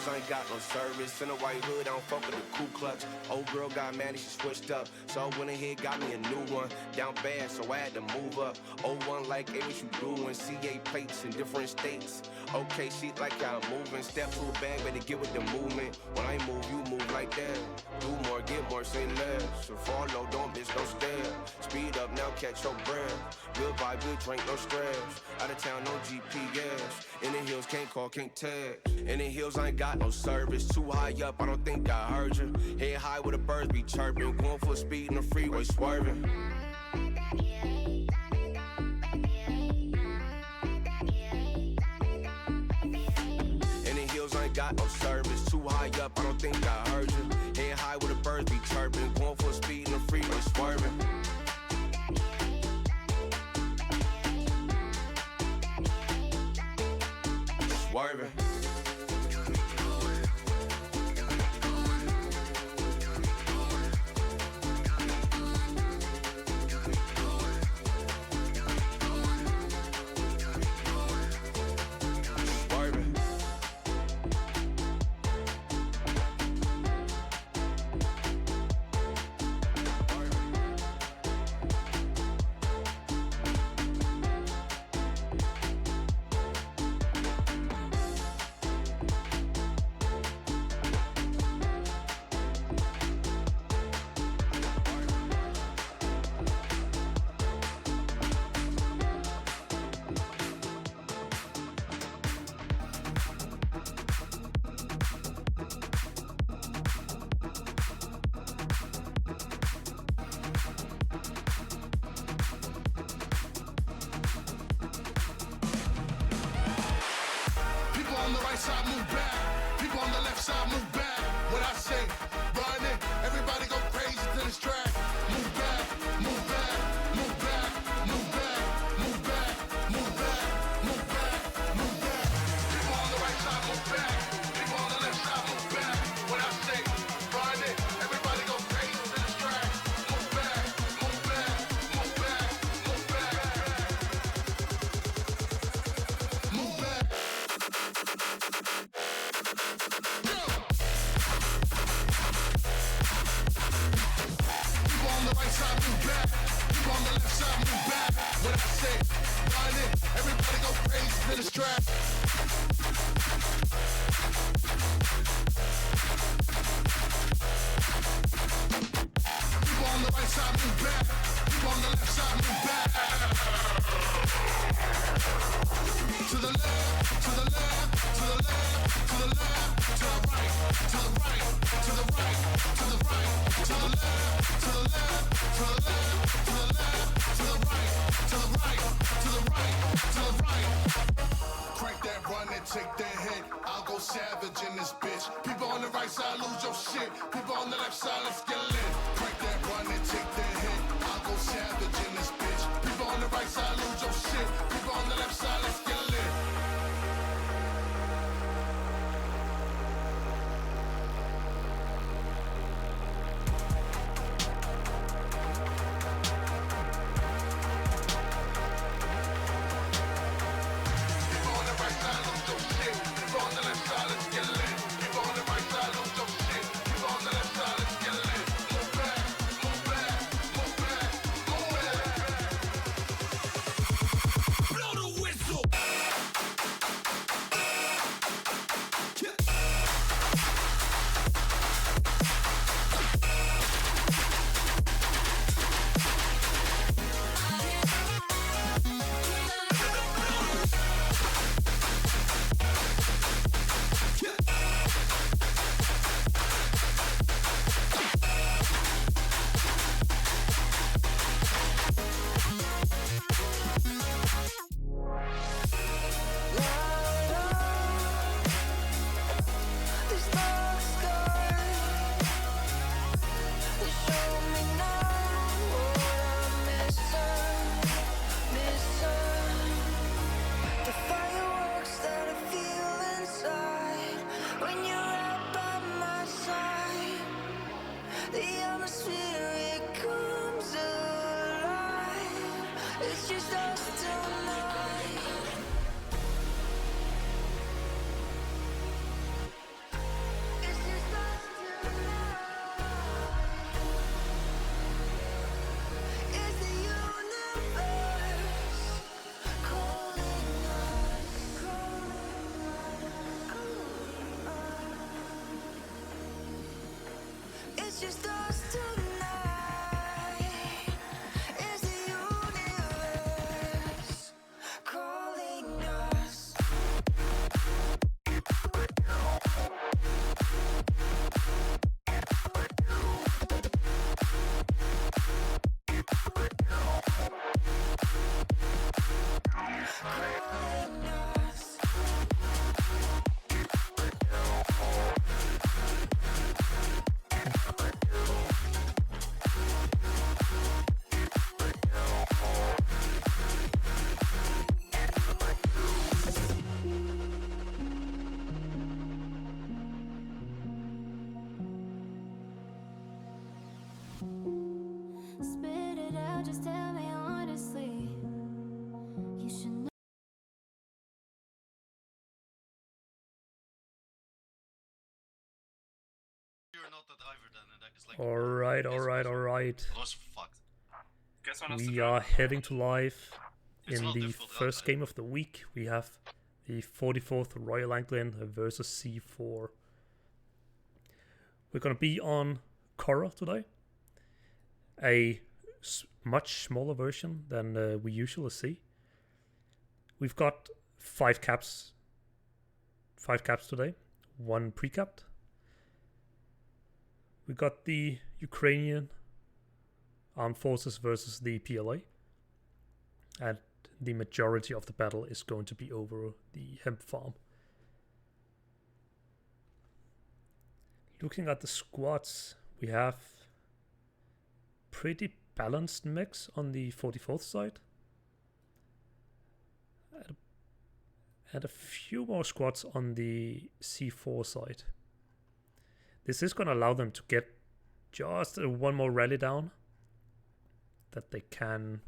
hills, I ain't got no service. In a white hood, I don't fuck with the Ku Klux. Old girl got mad and she switched up, so I went ahead, got me a new one. Down bad, so I had to move up. Old one like, hey, what you doing? CA plates in different states. Okay, she like how I'm moving. Step to a bag, better get with the movement. When I move, you move like that. Do more, get more, say less. So follow, don't miss no step. Speed up now, catch your breath. Good vibe, good drink, no stress. Out of town, no GPS. In the hills, can't call, can't text. In the hills, I ain't got no service. Too high up, I don't think I heard you. Head high where the birds be chirping. Going full speed in the freeway, swerving. In the hills, I ain't got no service. Too high up, I don't think I heard you. Head high where the birds be chirping. Going full speed in the freeway, swerving. Swerving. Move back. Alright. We are heading to live in the first game of the week. We have the 44th Royal Anglian versus C4. We're going to be on Korra today. A much smaller version than we usually see. We've got 5 caps today, 1 pre-capped. We got the Ukrainian armed forces versus the PLA, and the majority of the battle is going to be over the hemp farm. Looking at the squads, we have pretty balanced mix on the 44th side, and a few more squads on the C4 side. This is going to allow them to get just one more rally down that they can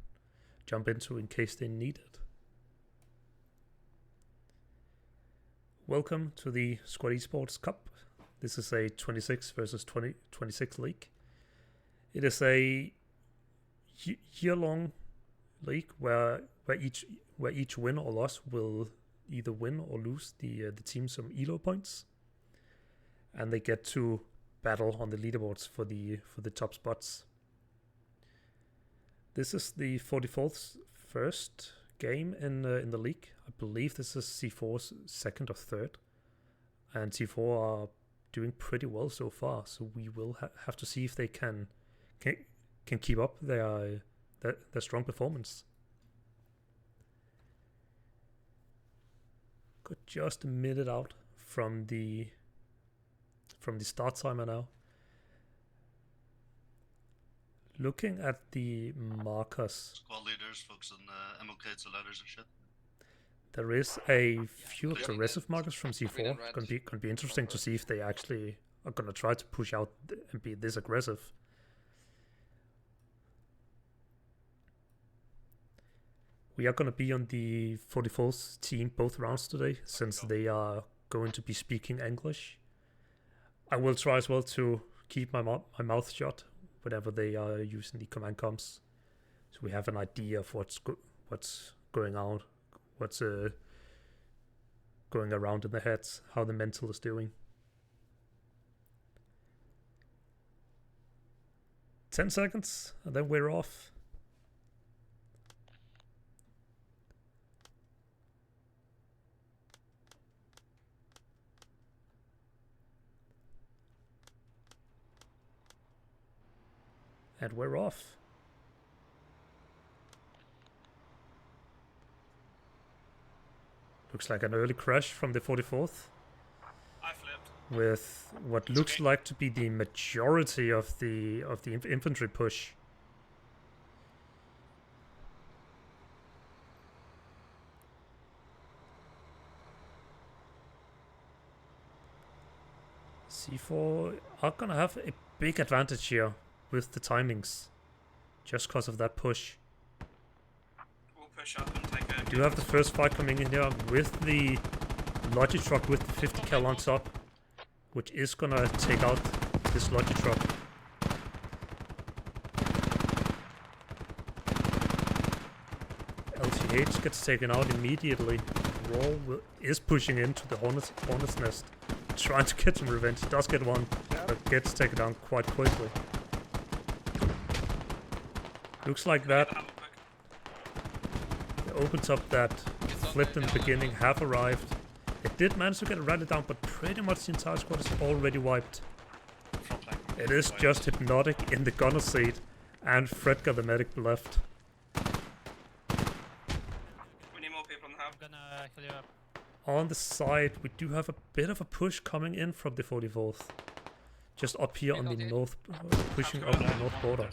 jump into in case they need it. Welcome to the Squad Esports Cup. This is a 26 versus 26 league. It is a year-long league where each win or loss will either win or lose the team some elo points, and they get to battle on the leaderboards for the top spots. This is the 44th first game in the league. I believe this is C4's second or third, and C4 are doing pretty well so far. So we will have to see if they can keep up their strong performance. Got just a minute out from the start timer now. Looking at the markers, squad leaders focus on MOK to ladders and shit. There is a few aggressive markers from C4. It's gonna be interesting to see if they actually are gonna try to push out and be this aggressive. We are gonna be on the 44th team both rounds today, since they are going to be speaking English. I will try as well to keep my mouth shut whenever they are using the command comms, so we have an idea of what's going on, what's going around in their heads, how the mental is doing. 10 seconds, and then we're off. And we're off. Looks like an early crash from the 44th. I flipped. With what looks like to be the majority of the infantry push. C4 are gonna have a big advantage here with the timings, just because of that push. We'll push up and take a... We do have the first fight coming in here with the Logi truck with the 50 cal on top, which is gonna take out this Logi truck. LTH gets taken out immediately. Raw is pushing into the Hornet's nest, trying to get some revenge. He does get one, but gets taken down quite quickly. Looks like that the opens up that flipped in the beginning have arrived. It did manage to get a rally down, but pretty much the entire squad is already wiped. It is just Hypnotic in the gunner seat, and Fredka the medic left. We need more people on the hub. I'm gonna heal you up. On the side, we do have a bit of a push coming in from the 44th. Just up here on the north, pushing up the north border.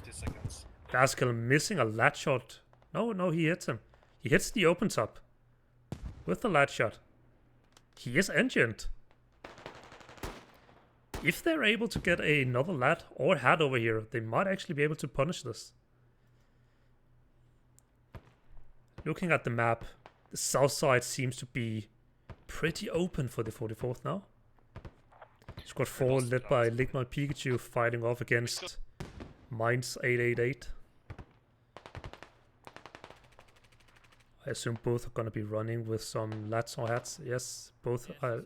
Gaskell missing a lat shot. No, he hits him. He hits the open top with the lat shot. He is engined. If they're able to get another lat or hat over here, they might actually be able to punish this. Looking at the map, the south side seems to be pretty open for the 44th now. Squad 4 led by Ligma Pikachu fighting off against Minds 888. I assume both are gonna be running with some lats or hats. Yes, both are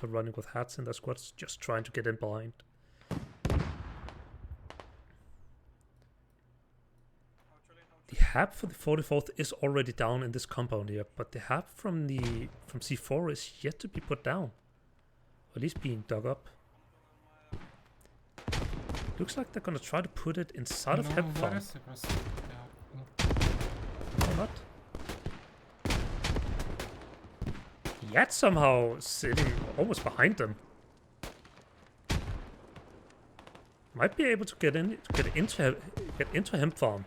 running with hats in their squads, just trying to get in behind. The hab for the 44th is already down in this compound here, but the hab from C4 is yet to be put down. Or at least being dug up. Looks like they're gonna try to put it inside of hemp farm. Or not. Yet somehow sitting almost behind them. Might be able to get into hemp farm.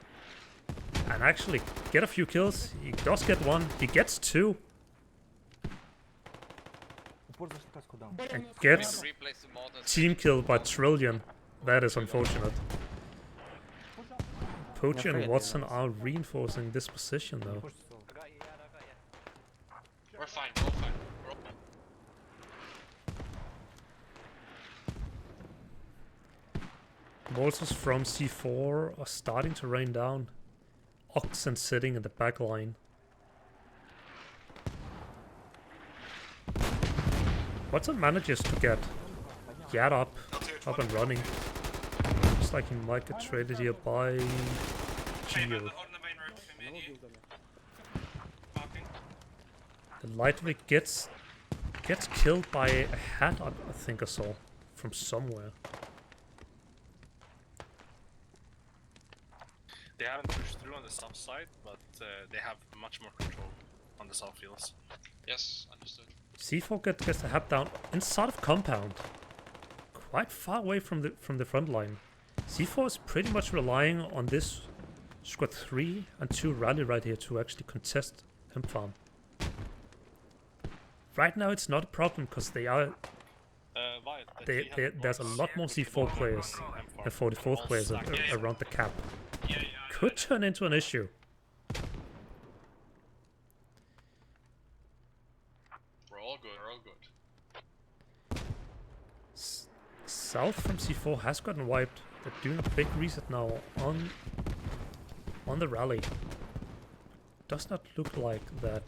And actually get a few kills. He does get one. He gets two. And gets team kill by Trillion. That is unfortunate. Pochi and Watson are reinforcing this position though. We're fine, we're fine. Mortars from C4 are starting to rain down. Oxen sitting in the back line. Watson manages to get Yad up and running. Looks like he might get traded here by Geo. The Lightweight gets killed by a hat, I think I saw, from somewhere. They haven't pushed through on the south side, but they have much more control on the south fields. Yes, understood. C4 gets the hab down inside of compound, quite far away from the front line. C4 is pretty much relying on this squad 3 and 2 rally right here to actually contest hemp farm. Right now it's not a problem because they are. There's a lot more C4 players and 44th players around the cap. Could turn into an issue. We're all good, we're all good. South from C4 has gotten wiped. They're doing a big reset now on the rally. Does not look like that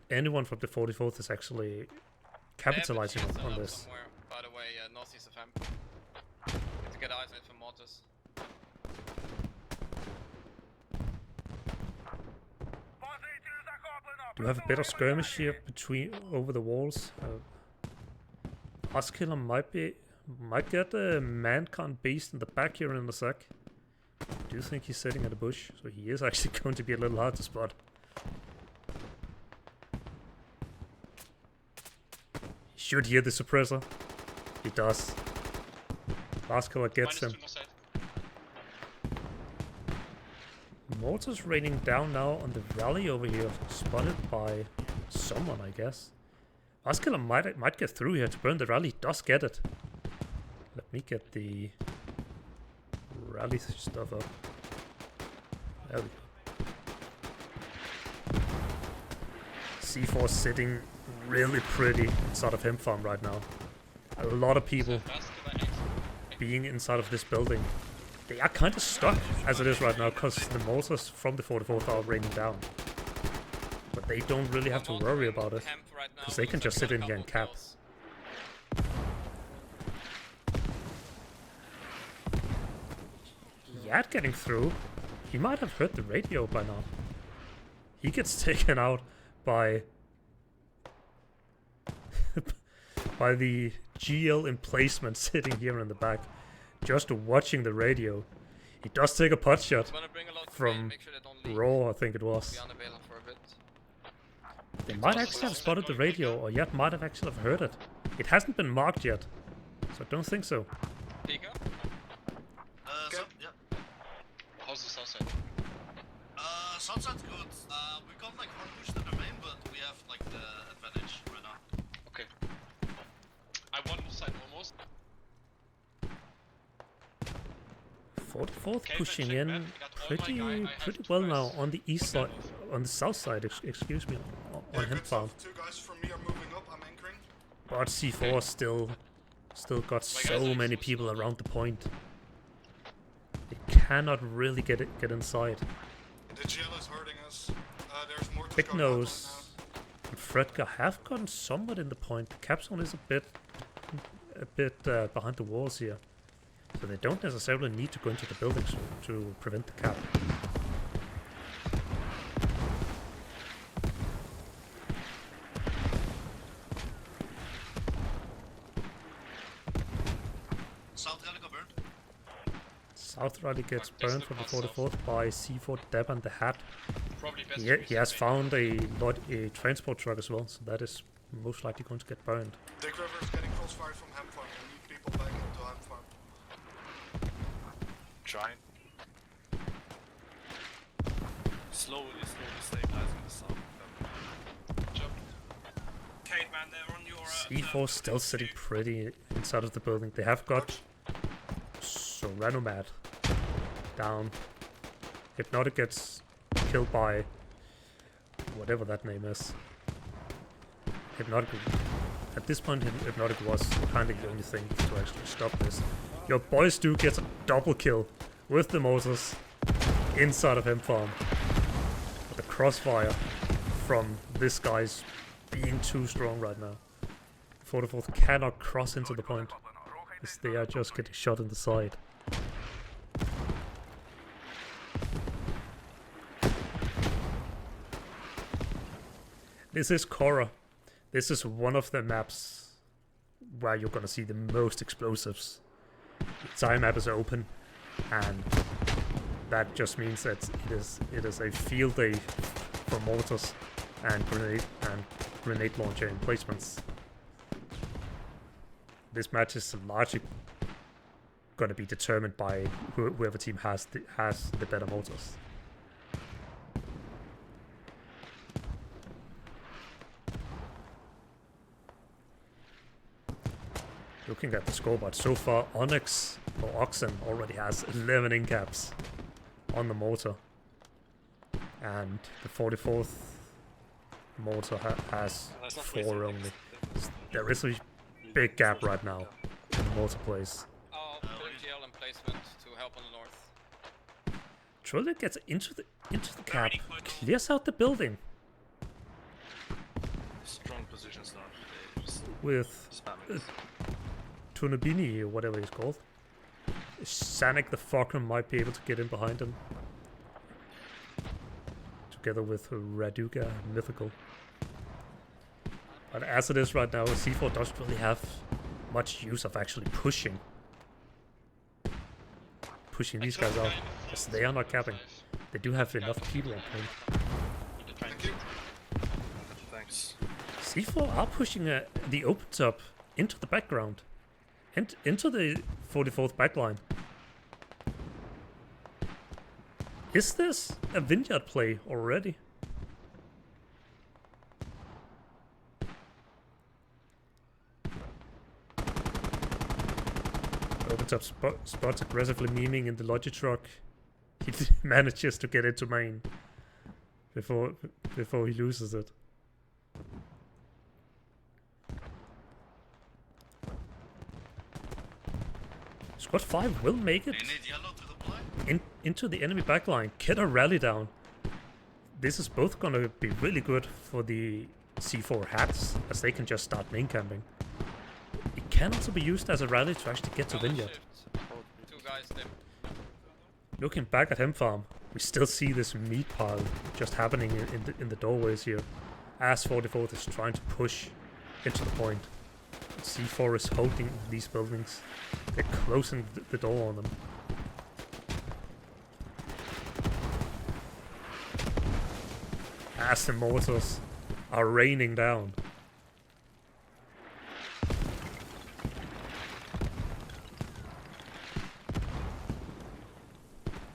anyone from the 44th is actually capitalizing on this. Somewhere, by the way, northeast of hemp. To get eyes on it from mortars. Do have a bit of skirmish here over the walls. Huskiller might get a man-con beast in the back here in a sec. I do think he's sitting at a bush, so he is actually going to be a little hard to spot. He should hear the suppressor. He does. Huskiller gets him. Mortars raining down now on the rally over here, spotted by someone, I guess. Huskiller might get through here to burn the rally. He does get it. Let me get the rally stuff up. There we go. C4 sitting really pretty inside of hemp farm right now. A lot of people being inside of this building. They are kind of stuck as it is right now because the mortars from the 44th are raining down. But they don't really have to worry about it because they can just sit in here and cap. Yad getting through. He might have heard the radio by now. He gets taken out by by the GL emplacement sitting here in the back, just watching the radio. He does take a pot shot from Raw, I think it was. They might actually have spotted the radio, or yet might have actually have heard it. It hasn't been marked yet, so I don't think so. How's the south side? South side's good. We got like one push to the main, but we have like the advantage right now. Okay. I won the side almost. 44th pushing in pretty well now on the east side, on the south side, excuse me, on hemp farm. Two guys from me are moving up. I'm anchoring. But C4 still Still got My guys so are many exposed people now. around the point. They cannot really get inside. The gel is hurting us. There's more to Big go down Nose and Fredka have gotten somewhat in the point. The cap zone is a bit behind the walls here, so they don't necessarily need to go into the buildings to prevent the cap. South Rally got burned. South Rally gets Fuck, there's burned no from the pass south. 44th by C4 Deb and the Hat. Probably best. He has found a transport truck as well, so that is most likely going to get burned. Dick River is getting crossfire from Ham Farm. We need people back into Ham Farm. Trying. Slowly stabilizing the south. Cade, man, they're on your. C4 still sitting pretty inside of the building. They have got Soranomad down. Hypnotic gets killed by whatever that name is. Hypnotic. At this point, Hypnotic was kind of the only thing to actually stop this. Your boys do get a double kill with the mortars inside of M-Farm. But the crossfire from this guy's being too strong right now. 44th cannot cross into the point, as they are just getting shot in the side. This is Korra. This is one of the maps where you're gonna see the most explosives. The entire map is open, and that just means that it is a field day for mortars and grenade launcher emplacements. This match is largely gonna be determined by whoever team has the better mortars. Looking at the scoreboard so far, Onyx or Oxen already has 11 incaps on the mortar, and the 44th mortar has That's not 4 wasting only. things. There is a big gap right now in the mortar place. I'll put a GL in placement to help on the north. Trillian gets into the cap, clears out the building Strong positions now. They just with spamming us. Tunabini or whatever he's called. Sanic the Falcon might be able to get in behind him. Together with Raduga and Mythical. But as it is right now, C4 doesn't really have much use of actually pushing these guys out, as they are not capping. They do have enough people on point. Thank you. Thanks. C4 are pushing the open top into the background. And into the 44th backline. Is this a vineyard play already? Open top spots aggressively memeing in the Logi truck. He manages to get into main before he loses it. Squad 5 will make it They need yellow to reply. into the enemy backline. Get a rally down. This is both gonna be really good for the C4 hats, as they can just start main camping. It can also be used as a rally to actually get to Vineyard. Two guys dim. Looking back at Hem Farm, we still see this meat pile just happening in the doorways here, as 44th is trying to push into the point. C4 is holding these buildings. They're closing the door on them. As the mortars are raining down.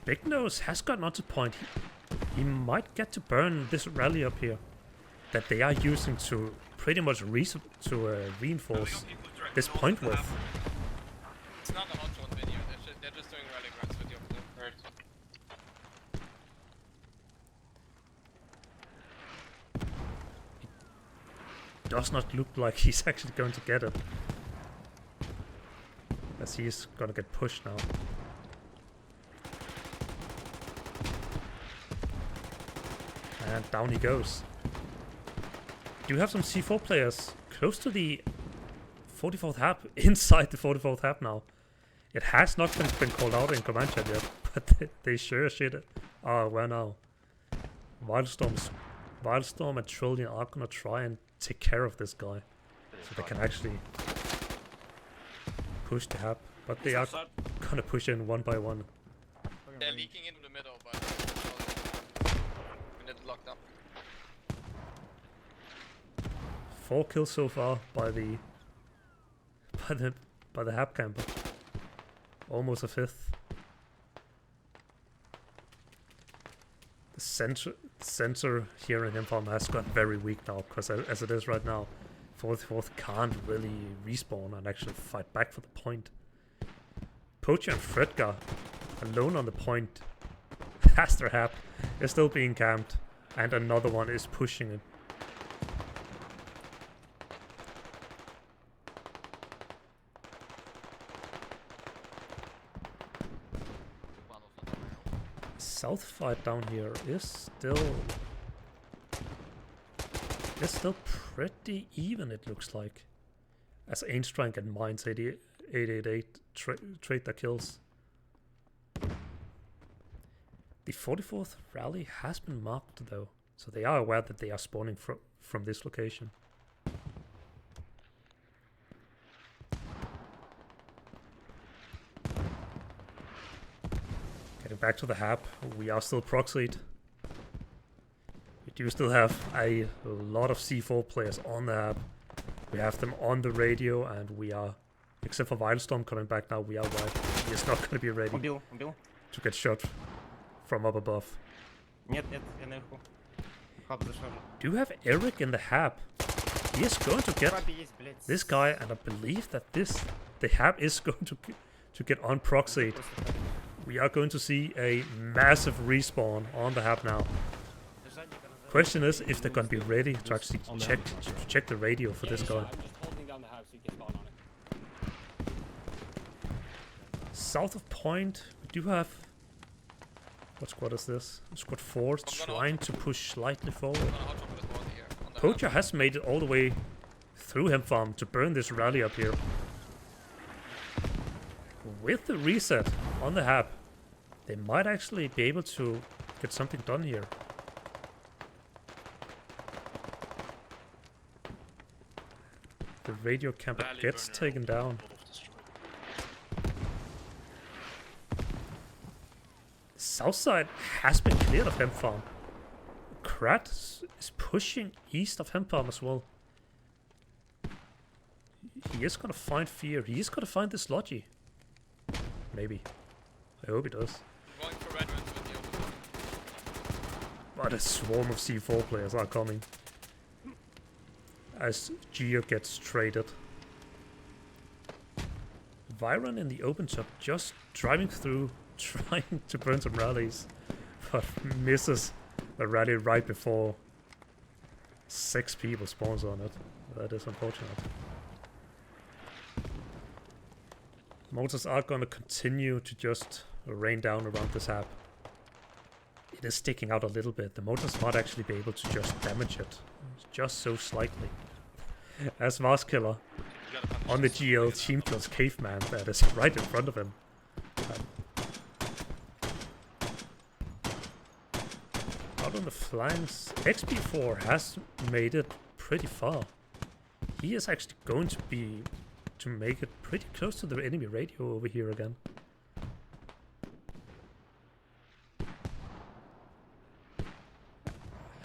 Big Nose has gotten onto point. He might get to burn this rally up here that they are using to pretty much reinforce this point with. It's not a hot shot video. They're just doing rally grants with your Right. Does not look like he's actually going to get it. as he's gonna get pushed now. And down he goes. Do you have some C4 players close to the 44th hab, inside the 44th hab now? It has not been called out in command chat yet, but they sure shit are aware now. Wildstorm and Trillion are gonna try and take care of this guy, so they can actually push the hab, but they are gonna push in one by one. They're leaking into the middle, but we need to lock them. 4 kills so far by the hab camper. Almost a 5th. The sensor here in Inform has got very weak now, because as it is right now, 44th can't really respawn and actually fight back for the point. Poacher and Fredgar alone on the point. Aster Hab is still being camped, and another one is pushing it. South fight down here is still pretty even, it looks like. As Ainstrike and Mines 888 trade their kills. The 44th rally has been marked though, so they are aware that they are spawning from this location. Getting back to the hab, we are still proxied. We do still have a lot of C4 players on the hab. We have them on the radio, and we are, except for Wildstorm coming back now, we are wide. He is not going to be ready to get shot from up above. Do have Eric in the hab. He is going to get this guy, and I believe that the hab is going to get unproxied. We are going to see a massive respawn on the hab now. Question is if they're going to be ready to actually check the radio for this guy. South of point, we do have... What squad is this? Squad 4 trying to push slightly forward. Poacher has made it all the way through Hemp Farm to burn this rally up here. With the reset on the hab, they might actually be able to get something done here. The radio camper gets taken down. South side has been cleared of Hemp Farm. Krat is pushing east of Hemp Farm as well. He is gonna find Fear. He is gonna find this Logi. Maybe. I hope he does. Going for red ones with you. But a swarm of C4 players are coming. As Geo gets traded. Viron in the open shop just driving through, trying to burn some rallies, but misses the rally right before 6 people spawns on it. That is unfortunate. Motors are going to continue to just rain down around this hab. It is sticking out a little bit. The motors might actually be able to just damage it, just so slightly. As Varskiller on the GL team kills Caveman that is right in front of him. Out on the flanks, XP4 has made it pretty far. He is actually going to make it pretty close to the enemy radio over here again.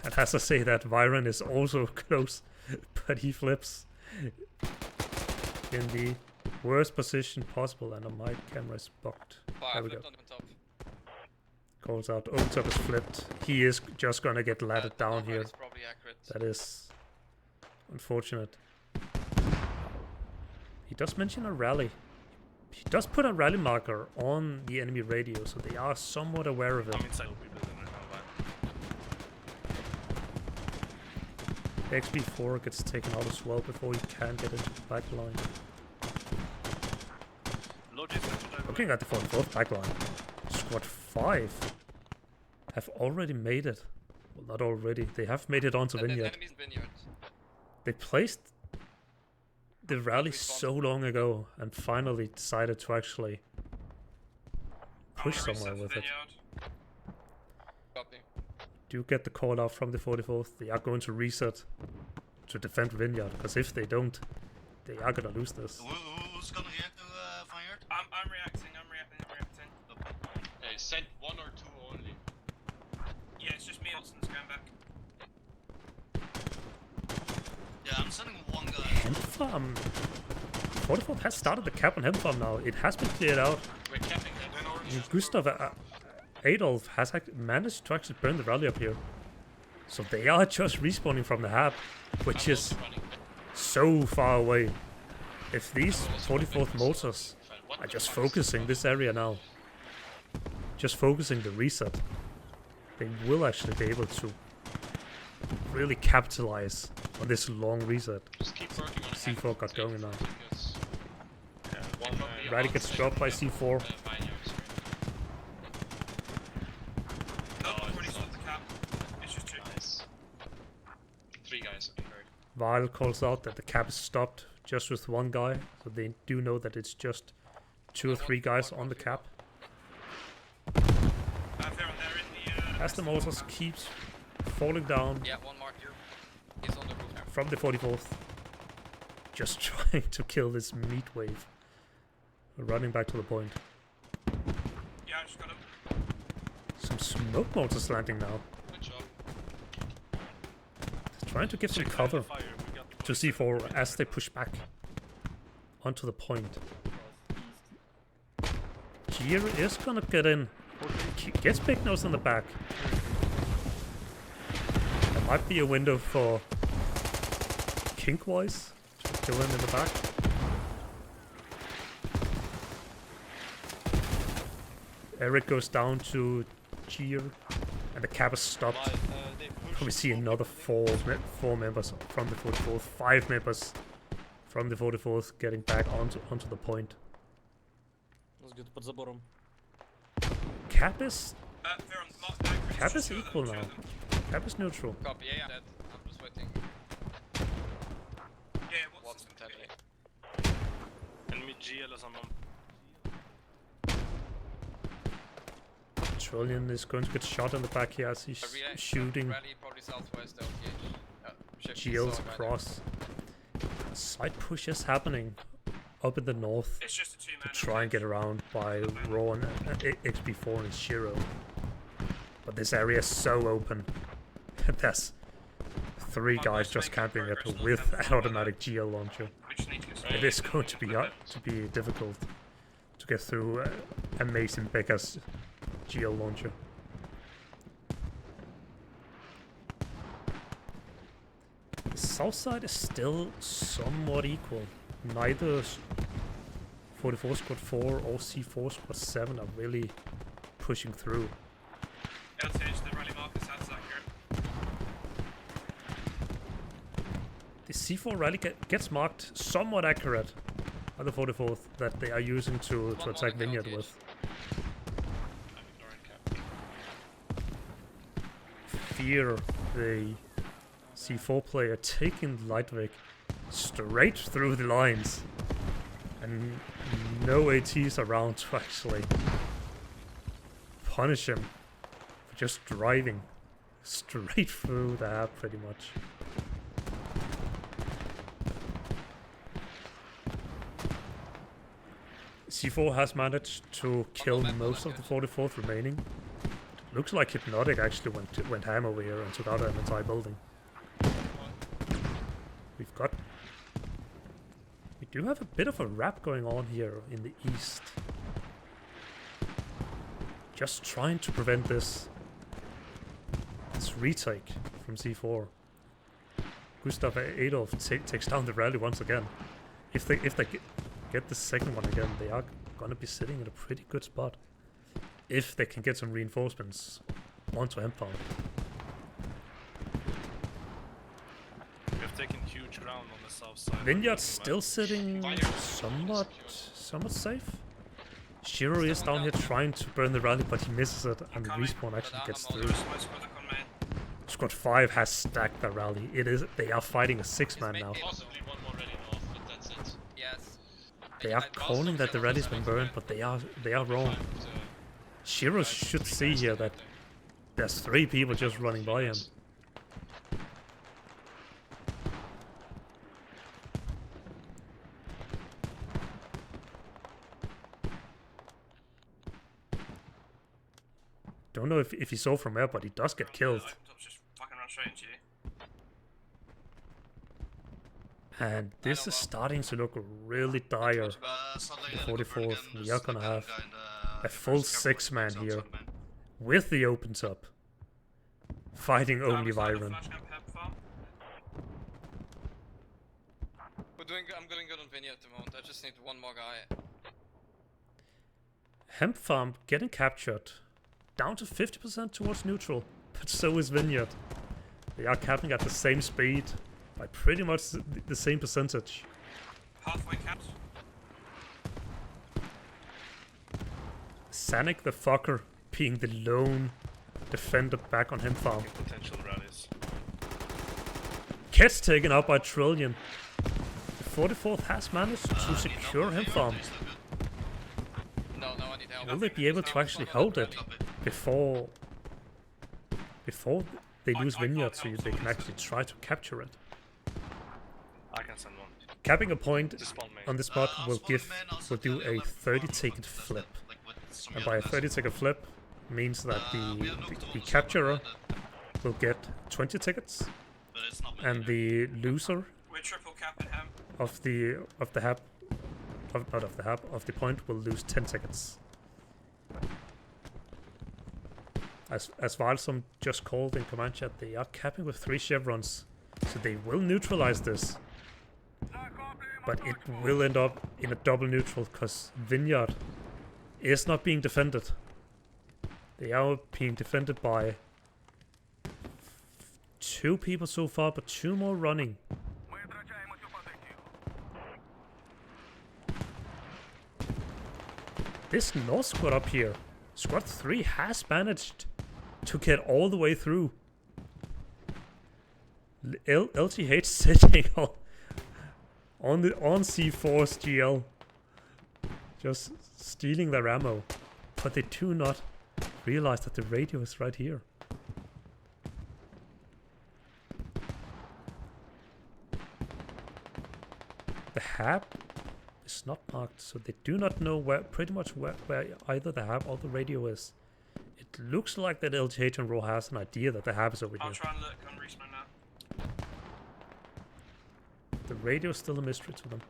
And as I say that, Viron is also close, but he flips in the worst position possible, and my camera is bugged. There we go. Calls out, open top is flipped. He is just gonna get laddered down here. That is unfortunate. He does mention a rally. He does put a rally marker on the enemy radio, so they are somewhat aware of it. XP4 gets taken out as well before he can get into the back line. Looking at the 44th backline, squad 5 have already made it. Well, not already. They have made it onto The Vineyard. enemy's Vineyard. They placed the rally so long ago and finally decided to actually push I'm gonna somewhere reset with it. Vineyard. Copy. Do you get the call out from the 44th? They are going to reset to defend Vineyard, because if they don't, they are gonna lose this. Who's gonna react to Vineyard? I'm reacting. Hey, send 1 or 2 only. Yeah, it's just me. Watson's going back. Yeah, I'm sending one guy. Hemp Farm. 44th has started the cap on Hemp Farm now. It has been cleared out. We're capping them. Then orange is Gustav Adolf has managed to actually burn the rally up here. So they are just respawning from the hab, which is Running. so far away. If these 44th motors are just focusing this area now, just focusing the reset, they will actually be able to really capitalize on this long reset. Just keep working on C4 got going now. because, one Rally gets dropped by C4. Vineyards, right? No, Oh, I've already it's stopped the cap. It's just 2. Nice. 3 guys, okay, heard. Vile calls out that the cap is stopped just with one guy, so they do know that it's just 2 or 3 guys on the cap. They're in the. As the motors keeps falling down Yeah, one mark here. He's on the roof now. from the 44th, just trying to kill this meat wave. Running back to the point. Yeah, I just got him. Some smoke motors landing now. Good job. Trying to give some cover to C4 as they push back onto the point. Gier is gonna get in. Gets Big Nose in the back. There might be a window for Kinkwise to kill him in the back. Eric goes down to Gier, and the cap is stopped. Probably see another four members from the 44th, 5 members from the 44th getting back onto the point. Под забором. Cap is Cap is equal now. Cap is neutral. Copy, yeah, dead. I'm just waiting. Yeah, Watson, Watson. Teddy. Enemy G eller sån. Trillion is going to get shot in the back here as he's shooting Rally probably southwest LTH. Shields across. A side push is happening up in the north It's just a to 2-man. try and get around by Raw and XP4 and Shiro. But this area is so open. There's 3 guys just camping it with an automatic geo launcher. We just need to get some. It is going to be difficult to get through Amazing Becca's geo launcher. The south side is still somewhat equal. Neither 44 Squad 4 or C4 Squad 7 are really pushing through. LTH, the rally marker sounds accurate. The C4 rally gets marked somewhat accurate by the 44th that they are using to attack Vineyard with. I'm ignoring cap. Fear the C4 player taking Lightwig straight through the lines, and no ATs around to actually punish him for just driving straight through the app pretty much. C4 has managed to kill most of the 44th remaining. Looks like Hypnotic actually went ham over here and took out an entire building. We do have a bit of a wrap going on here in the east. Just trying to prevent this retake from C4. Gustav Adolf takes down the rally once again. If they get the second one again, they are gonna be sitting in a pretty good spot. If they can get some reinforcements onto Empire. We have taken huge ground on the south side. Vineyard's still sitting somewhat safe. Shiro is down here trying to burn the rally, but he misses it, and the respawn actually gets through. Squad 5 has stacked the rally. They are fighting a 6-man now. Possibly one more ready north, but that's it. Yes. They are calling that the rally's been burned, but they are wrong. Shiro should see here that there's 3 people just running by him. Don't know if he saw from where, but he does get killed. Just fucking run straight into you. And this is starting to look really dire. The 44th, we are gonna have a full 6-man here with the opens up, fighting only Viren. I'm doing good on Vineyard at the moment. I just need one more guy. Hemp Farm getting captured, down to 50% towards neutral, but so is Vineyard. They are capping at the same speed by pretty much the same percentage. Halfway capped. Sanic the fucker being the lone defender back on Hemp Farm. Potential rallies. Gets taken out by Trillion. The 44th has managed to secure Hemp Farm. No, I need help. Will they be able to actually hold it before they lose Vineyard, so they can actually try to capture it? I can send one. Capping a point Just spawn main. on this spot will do a 30-ticket flip, and by a 30-ticket flip means that the capturer will get 20 tickets, and the loser We're triple capping him. of the point will lose 10 tickets. As Valsum just called in command chat, they are capping with 3 chevrons, so they will neutralize this. But it will end up in a double neutral, because Vineyard is not being defended. They are being defended by 2 people so far, but 2 more running. This North squad up here, squad 3 has managed to get all the way through. LGH sitting on C4's GL, just stealing their ammo, but they do not realize that the radio is right here. The hab is not marked, so they do not know where either the hab or the radio is. It looks like that LGH and Raw has an idea that the hab is over here. I'll try and look on respawn now. The radio is still a mystery to them.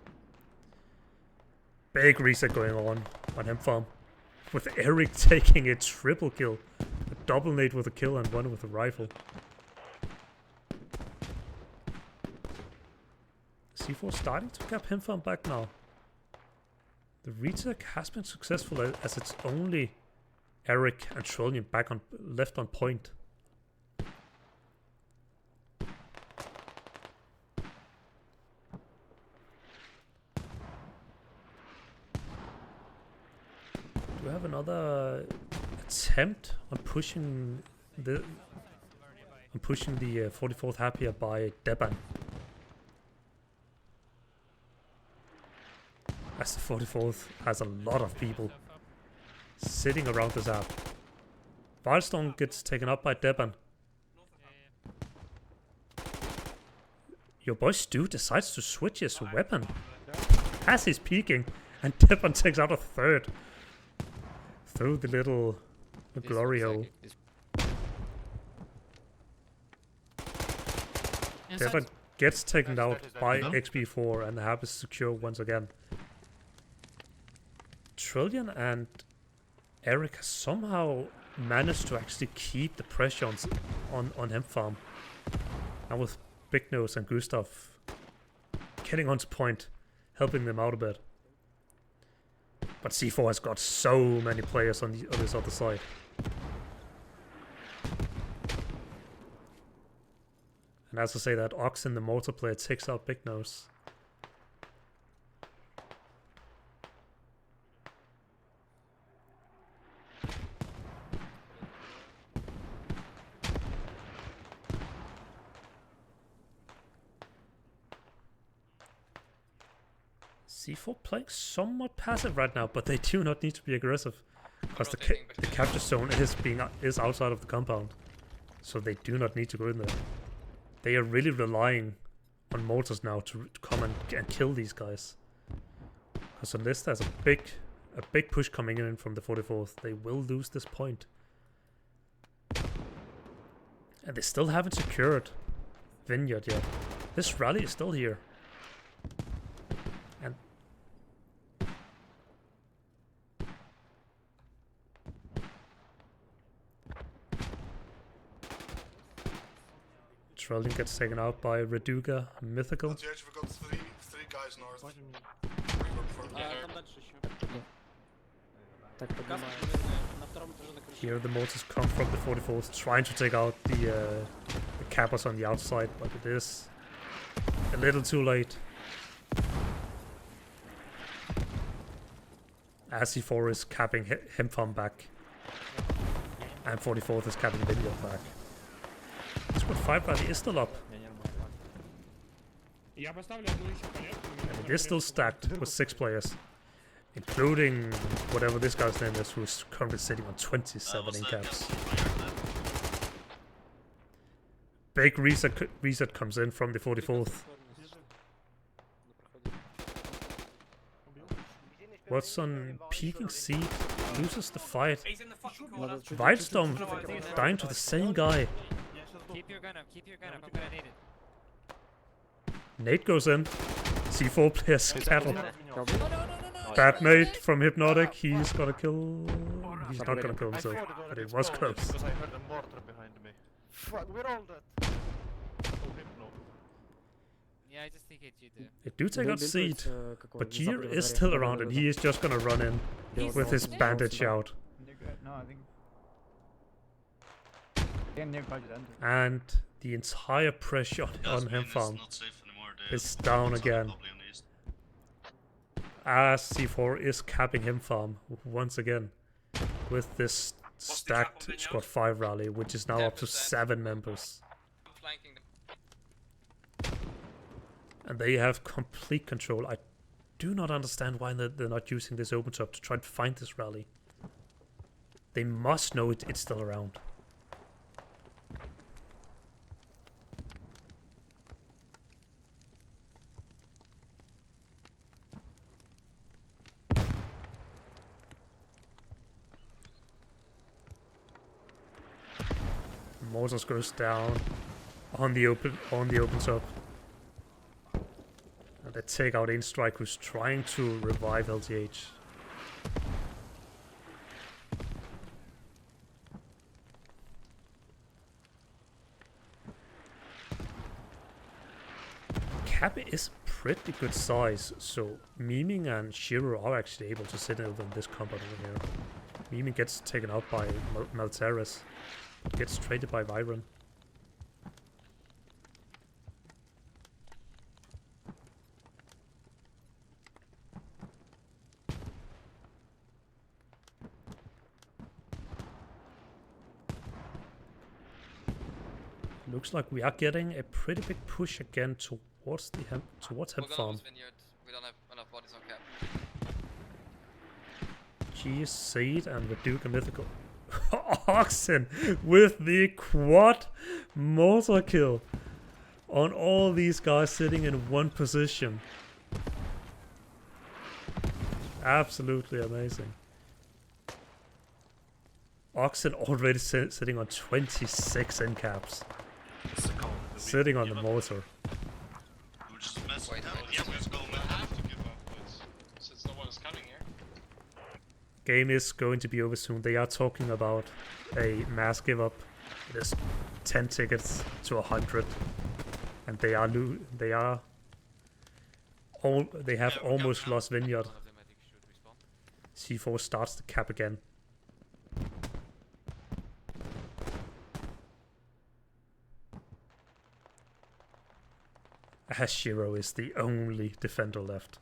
Big reset going on Hemp Farm, with Eric taking a triple kill, a double nade with a kill and one with a rifle. C4 starting to cap Hemp Farm back now. The retake has been successful, as it's only Eric and Trillion left on point. Do we have another attempt on pushing the 44th happier by Deban? As the 44th has a lot of people sitting around this app. Wildstone gets taken up by Deban. Your boy Stu decides to switch his weapon as he's peeking, and Deban takes out a 3rd through the little glory hole. Deban gets taken out by XP4, and the hab is secure once again. Trillion and Eric has somehow managed to actually keep the pressure on Hemp Farm. And with Big Nose and Gustav getting onto point, helping them out a bit. But C4 has got so many players on this other side. And as I say that, Ox in the multiplayer takes out Big Nose. C4 playing somewhat passive right now, but they do not need to be aggressive. Because the capture zone is outside of the compound. So they do not need to go in there. They are really relying on mortars now to come and kill these guys. Because unless there's a big push coming in from the 44th, they will lose this point. And they still haven't secured Vineyard yet. This rally is still here. And Trolling gets taken out by Reduga Mythical. At the edge, we've got three guys north. Там дальше еще. Так, Каска, поднимаю. наверное, на втором этаже на крыше. Here the mortars come from the 44th, trying to take out the cappers on the outside, but it is a little too late. As C4 is capping him from back, and 44th is capping Vineyard back. Squad 5 rally is still up, Я поставлю одну еще палетку. and it is still stacked with 6 players, including whatever this guy's name is, who's currently sitting on 27 in caps. Big reset comes in from the 44th. Watson peeking seed loses the fight. Wildstorm dying to the same guy. Keep your gun up, I'm gonna need it. Nate goes in. C4 players cattle. Bad nade from Hypnotic. He's gonna kill. He's not gonna kill himself, but it was close. Because I heard a mortar behind me. Fuck, we're all dead. Oh, Hypno. Yeah, I just think it you do. They do take out seed, but Gier is still around and he is just gonna run in with his bandage out. No, I think. And the entire pressure on him farm is down again. As C4 is capping him farm once again with this stacked squad 5 rally, which is now up to 7 members. And they have complete control. I do not understand why they're not using this open top to try to find this rally. They must know it's still around. Mortars goes down on the open top. And they take out Instrike, who's trying to revive LTH. Cap is pretty good size, so Memeing and Shiro are actually able to sit over in this compound over here. Memeing gets taken out by Malteris. Gets traded by Byron. Looks like we are getting a pretty big push again towards the hemp farm. We don't have enough bodies on cap. G Seed and Reduga Mythical. Oxen with the quad mortar kill on all these guys sitting in one position. Absolutely amazing. Oxen already sitting on 26 end caps. Sitting on the mortar. Since no one is coming here. Game is going to be over soon. They are talking about a mass give up. It is 10 tickets to 100, and they have almost lost Vineyard. C4 starts the cap again. As Shiro is the only defender left.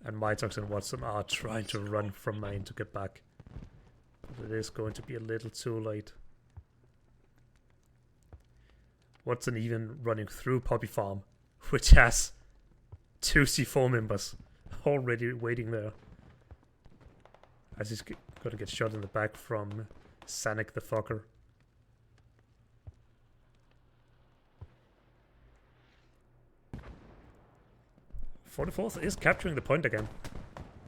And Mitox and Watson are trying to run from main to get back. But it is going to be a little too late. Watson even running through Poppy Farm, which has 2 C4 members already waiting there. As he's gonna get shot in the back from Sanic the fucker. '44th is capturing the point again.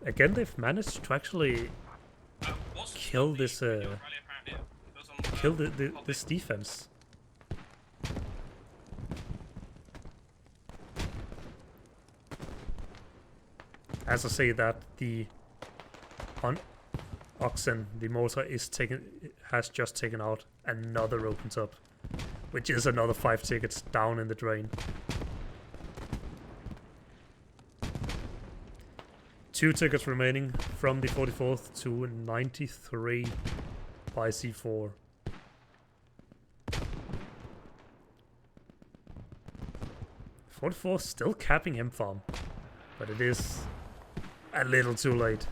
Again, they've managed to actually kill this this defense. As I say that the Oxen, the mortar has just taken out another open top, which is another 5 tickets down in the drain. 2 tickets remaining from the 44th to 93 by C4. '44 still capping him farm, but it is a little too late.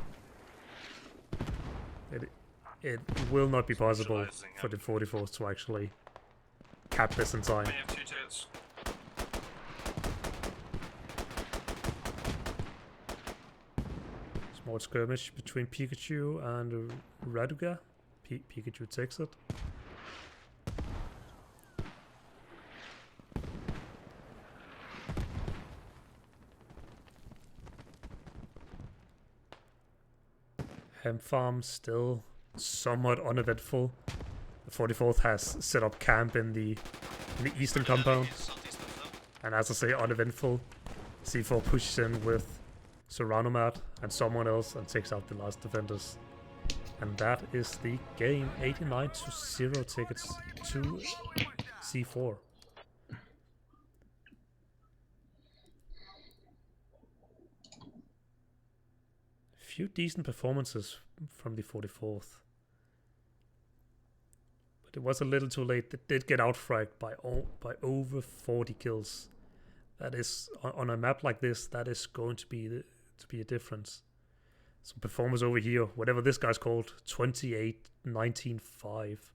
It will not be possible for the 44th to actually cap this in time. Small skirmish between Pikachu and Raduga. Pikachu takes it. Hemp farm still somewhat uneventful. The 44th has set up camp in the eastern compound, and as I say, uneventful. C4 pushes in with Serranomat and someone else and takes out the last defenders, and that is the game. 89 to 0 tickets to C4. Few decent performances from the 44th. But it was a little too late. They did get outfragged by over 40 kills. That is, on a map like this, that is going to be a difference. Some performers over here, whatever this guy's called, 28, 19, 5.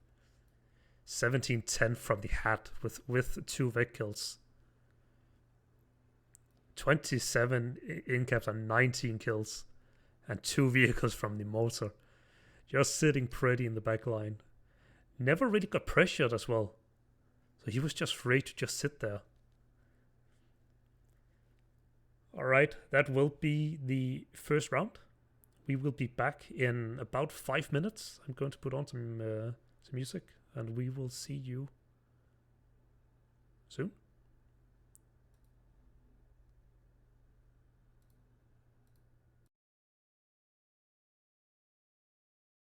17, 10 from the hat with 2 vec kills. 27 in caps and 19 kills. And 2 vehicles from the mortar. Just sitting pretty in the back line. Never really got pressured as well. So he was just free to just sit there. Alright, that will be the first round. We will be back in about 5 minutes. I'm going to put on some music, and we will see you soon.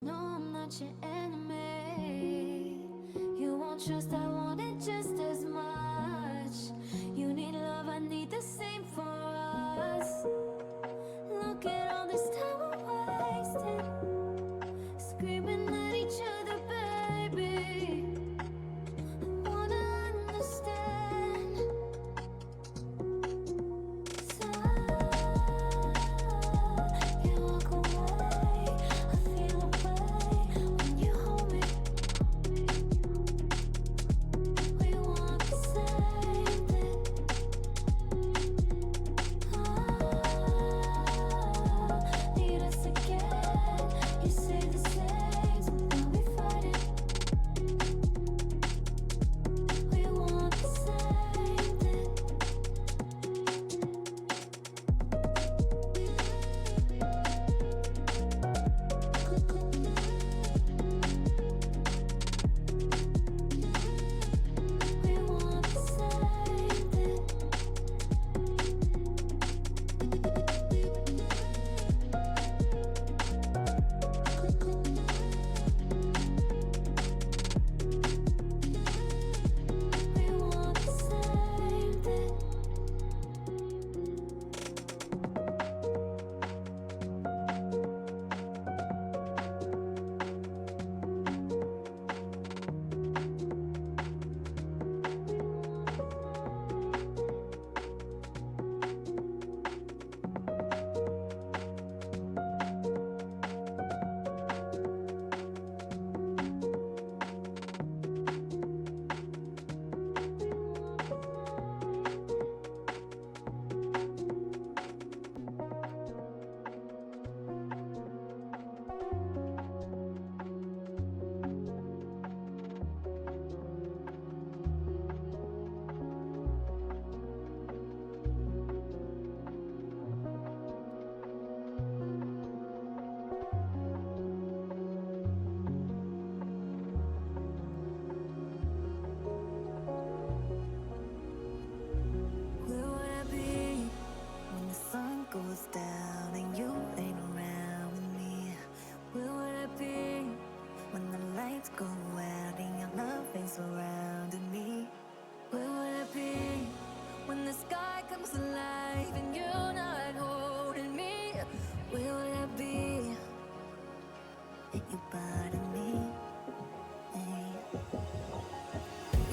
No, I'm not your enemy. You won't trust, I want it just as much. You need love, I need the same for us. Look at all this time we're wasting, screaming at each other, baby. I wanna understand. So you walk away, I feel a way when you hold me.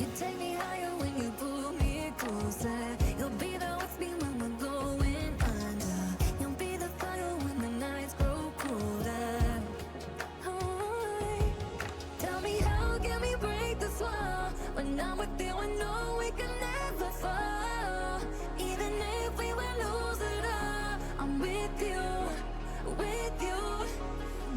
You take me higher when you pull me closer. You'll be there with me when we're going under. You'll be the fire when the nights grow colder. Oh, tell me how can we break this wall? When I'm with you, I know we can never fall. Even if we will lose it all, I'm with you, with you.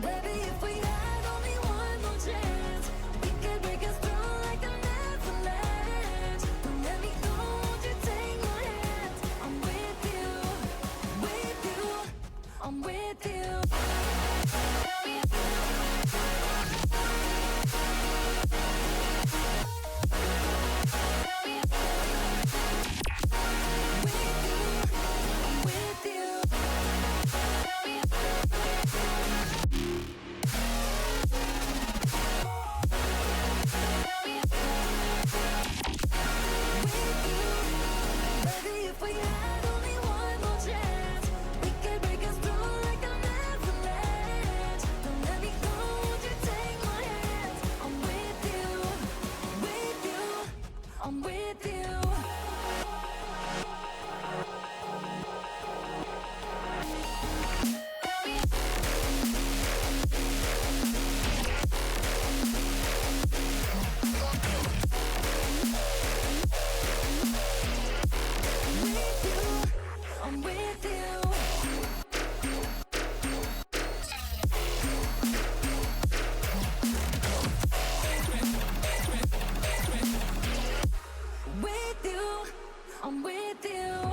Baby, if we had only one more chance, we could break us through like a never land. Don't let me go, won't you take my hand? I'm with you, I'm with you. If we had only one more chance, we could break us through like a never land. Don't let me go, won't you take my hand? I'm with you, I'm with you. I'm with you. With you, I'm with you.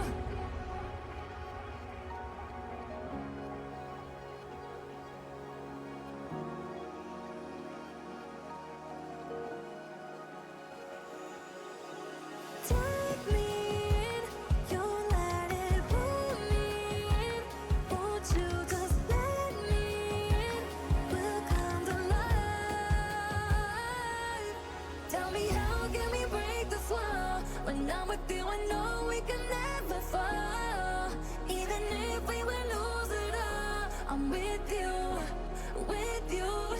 Take me in, you let it pull me in. Won't you just let me in? We'll come to life. Tell me how can we break this wall? When I'm with you, I know we can never fall. Even if we will lose it all, I'm with you, with you.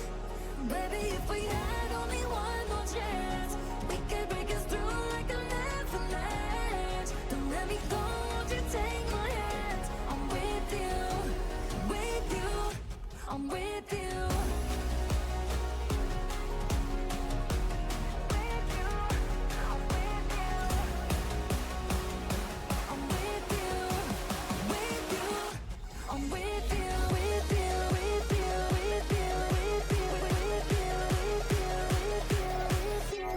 Baby, if we had only one more chance, we could break us through like a never land. Don't let me go, won't you take my hand? I'm with you, I'm with you. I'm with you, with you, with you, with you, with you, with you, with you, with you,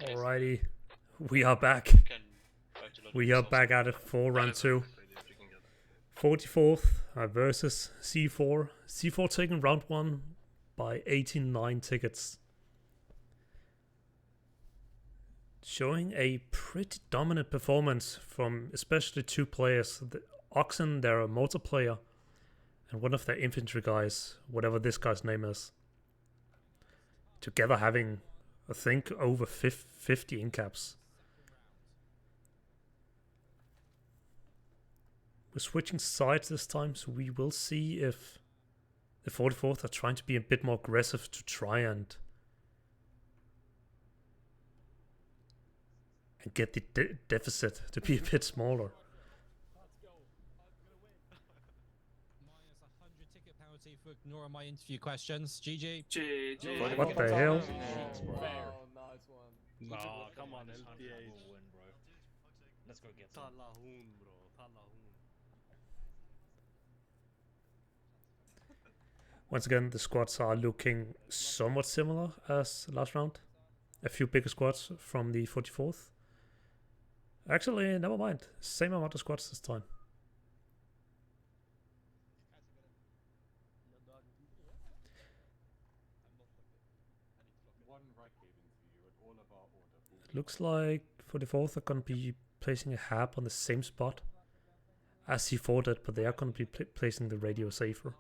Alrighty, we are back. We are back at it for round 2. 44th versus C4. C4 taking round 1 by 89 tickets. Showing a pretty dominant performance from especially 2 players. Oxen, they're a motor player, and one of their infantry guys, whatever this guy's name is. Together having, I think, over 50 in-caps. We're switching sides this time, so we will see if the 44th are trying to be a bit more aggressive to try and get the deficit to be a bit smaller. For ignoring my interview questions. GG. GG. What the hell? No, come on, LPH. Let's go get Once again, the squads are looking somewhat similar as last round. A few bigger squads from the 44th. Actually, never mind. Same amount of squads this time. Looks like 44th are going to be placing a hab on the same spot as C4 did, but they are going to be placing the radio safer.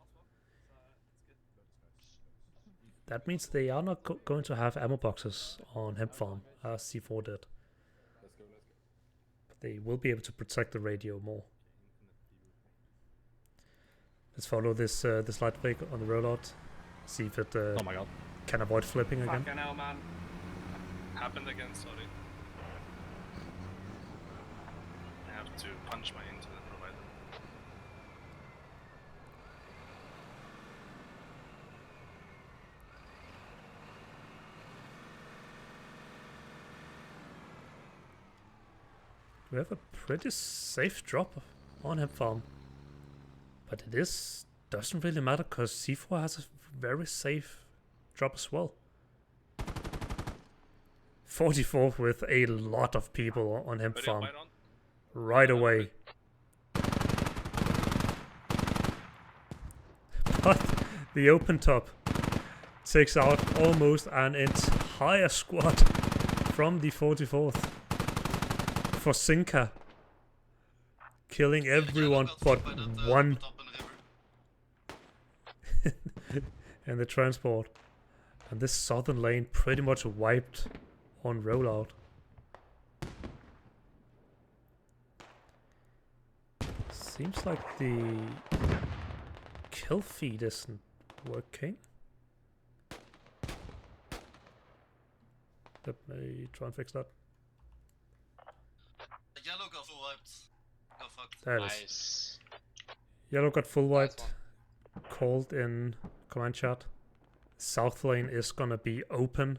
That means they are not going to have ammo boxes on hemp farm as C4 did. But they will be able to protect the radio more. Let's follow this this light break on the rollout. See if it oh my god, can avoid flipping again. Fucking hell, man. Happened again, sorry. I have to punch my internet provider. We have a pretty safe drop on hemp farm. But it doesn't really matter because C4 has a very safe drop as well. 44 with a lot of people on hemp farm right away. But the open top takes out almost an entire squad from the 44th. For Sinka killing everyone but one in the transport. And this southern lane pretty much wiped on rollout. Seems like the kill feed isn't working. Let me try and fix that. The yellow got full wiped. Got fucked. There it is. Nice. Yellow got full wiped. Called in command chat. South lane is gonna be open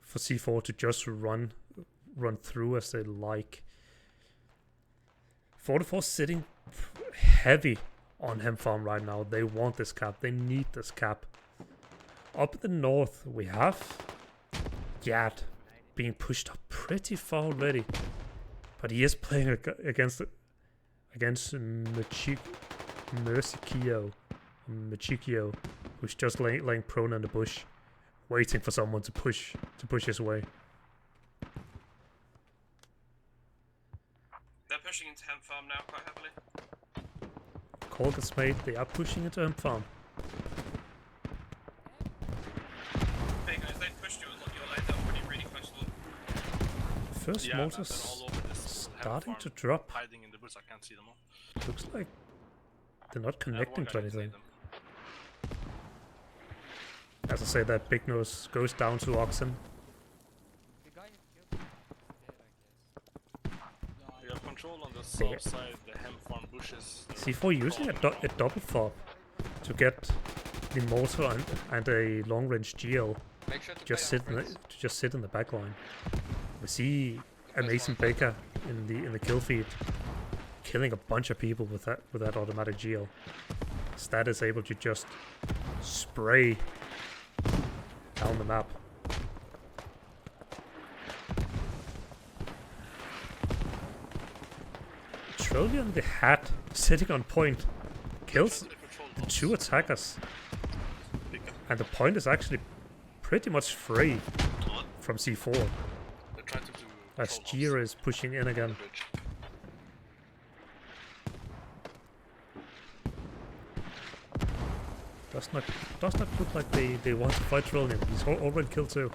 for C4 to just run through as they like. 44 sitting heavy on Hem Farm right now. They want this cap. They need this cap. Up in the north, we have Yad being pushed up pretty far already, but he is playing against Machikio, who's just laying prone in the bush, waiting for someone to push his way. They're pushing into Hem Farm now quite heavily. Call gets made. They are pushing into Hem Farm. Hey guys, they pushed you a lot. Your lane, that was really close to them. First Yeah, mortars they're all over this starting Hem to farm, drop. hiding in the bush. I can't see them all. Looks like they're not connecting to anything. As I say, that big nose goes down to Oxen. The guy you killed is dead, I guess. You have control on the south side, the Hem Farm bushes. C4 using a double fob to get the mortar and a long range GL Make sure to just sit in the back line. We see Amazing Baker in the kill feed killing a bunch of people with that automatic GL. Stat is able to just spray down the map. Trillion the Hat sitting on point kills the two attackers, and the point is actually pretty much free from C4 as Jira is pushing in again. Does not look like they want to fight Trillion. He's already killed two.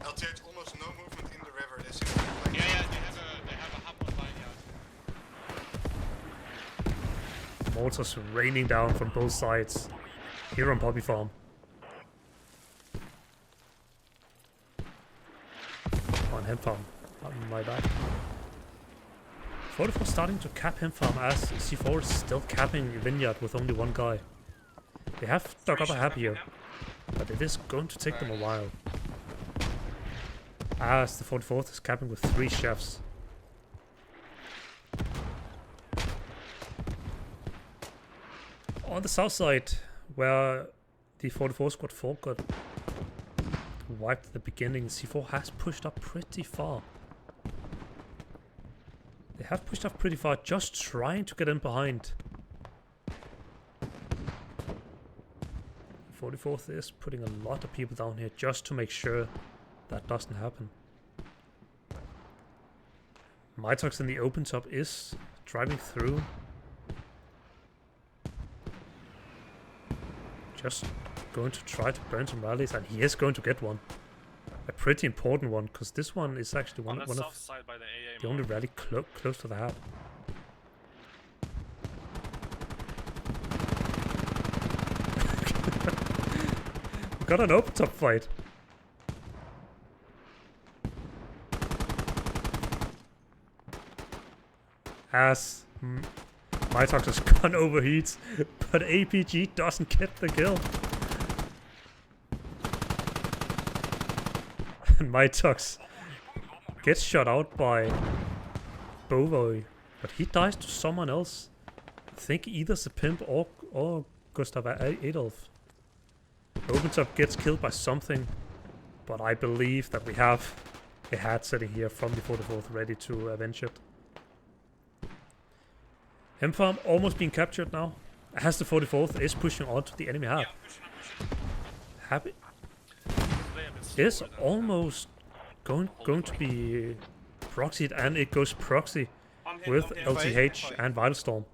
LTH almost no movement in the river. They seem to be playing. Yeah, they have a hub on line, Mortars raining down from both sides here on Poppy Farm. On Hem Farm, on my back. 44 starting to cap Hem Farm as C4 is still capping Vineyard with only one guy. They have dug up a hab here, but it is going to take them a while. As the 44th is capping with 3 chefs. On the south side, where the 44 squad 4 got wiped at the beginning, C4 has pushed up pretty far. They have pushed up pretty far, just trying to get in behind. 44th is putting a lot of people down here just to make sure that doesn't happen. Mytox in the open top is driving through. Just going to try to burn some rallies, and he is going to get one. A pretty important one, because this one is actually one of the only rally close to the hab. We got an open top fight. As Mytox's gun overheats, but APG doesn't get the kill. And Mytox gets shot out by Bovoy, but he dies to someone else. I think either the pimp or Gustav Adolf. Opentop gets killed by something, but I believe that we have a hat sitting here from the 44th ready to avenge it. Hem Farm almost being captured now, as the 44th is pushing onto the enemy hab. Happy is almost going to be proxied, and it goes proxy with LTH and Vital Storm.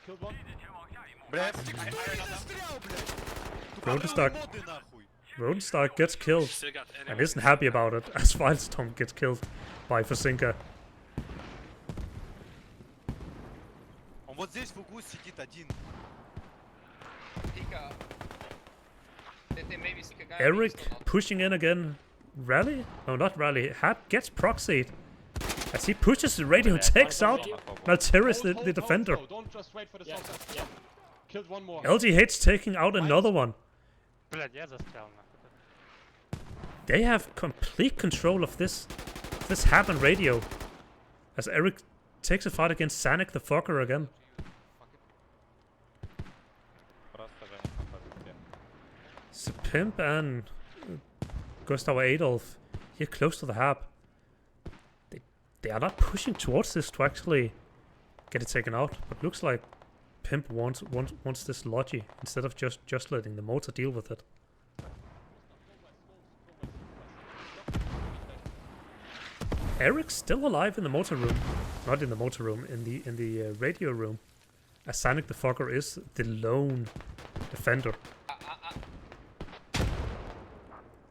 Killed one. Rodenstar gets killed Still got and anyone. isn't happy about it as Vital Storm gets killed by Forsinka. Вот здесь в углу сидит один. Pika. They maybe stick a guy. Eric pushing in again. Rally? No, not Rally. Hap gets proxied as he pushes the radio, takes out Malteris, the defender. Don't just wait for the sunset. Killed one more. LGH taking out another one. They have complete control of this Hap and radio as Eric takes a fight against Sanic the fucker again. So Pimp and Gustav Adolf here close to the Hab. They are not pushing towards this to actually get it taken out, but looks like Pimp wants this Logi instead of just letting the motor deal with it. Eric's still alive in the motor room, not in the motor room, in the radio room. As Sanic the fucker is the lone defender.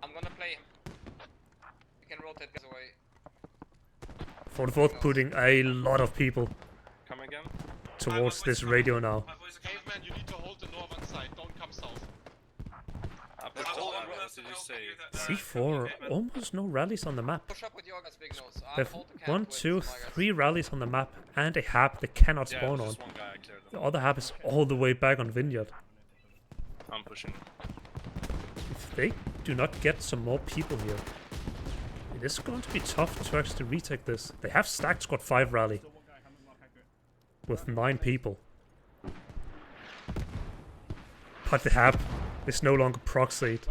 I'm gonna play him. You can rotate guys away. 44th putting a lot of people Come again. towards this radio now. Caveman, you need to hold the northern side. Don't come south. What did you say? C4, almost no rallies on the map. Push up with your guys, big nose. They've 1, 2, 3 rallies on the map and a hab they cannot Yeah, spawn on. just one guy I cleared The them. other hab is all the way back on Vineyard. I'm pushing. If they do not get some more people here, it is going to be tough to actually retake this. They have stacked squad 5 rally with 9 people. But the hab is no longer proxied.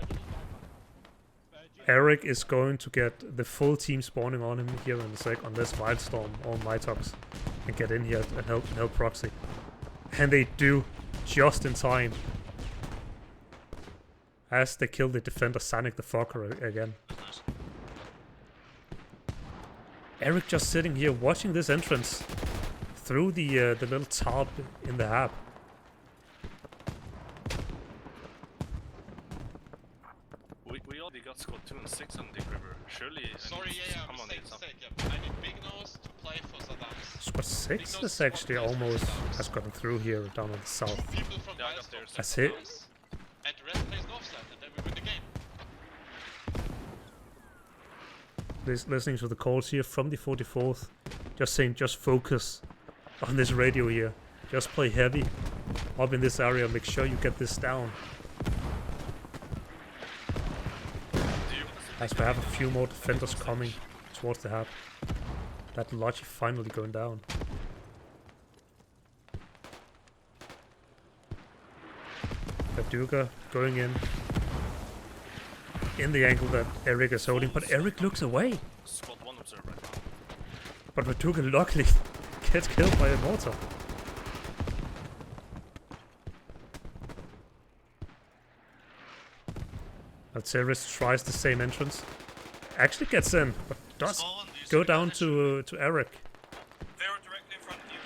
Eric is going to get the full team spawning on him here in a sec on this Wildstorm or Mitox and get in here and help proxy. And they do just in time. As they kill the defender Sanic the fucker again. Eric just sitting here watching this entrance through the little tarp in the hab. We already got squad 2 and 6 on Dick River. Surely. Sorry, come on, mistake. I need big nose to play for Saddam's. Squad 6 is actually almost has gotten through here down on the south. People from Yeah, I got theirs. That's it. And the rest plays north side, and then we win the game. Listening to the calls here from the 44th, just saying just focus on this radio here. Just play heavy up in this area, make sure you get this down. As we have a few more defenders coming towards the hab. That Logi finally going down. Paducah going in the angle that Eric is holding, but Eric looks away. Squad 1 observer right now. But Paducah luckily gets killed by a mortar. Alteris tries the same entrance. Actually gets in, but does go down to Eric. They're directly in front of you.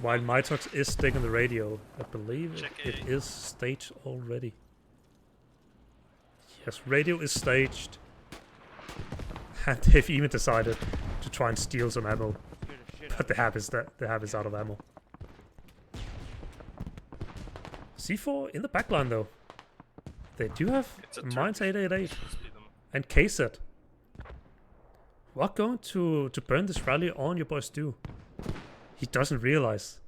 While Mitox is sticking the radio. I believe it is staged already. Yes, radio is staged. And they've even decided to try and steal some ammo. But the hab is out of ammo. C4 in the backline though. They do have Mines 888 and KZ. What going to burn this rally on your boys do? He doesn't realize.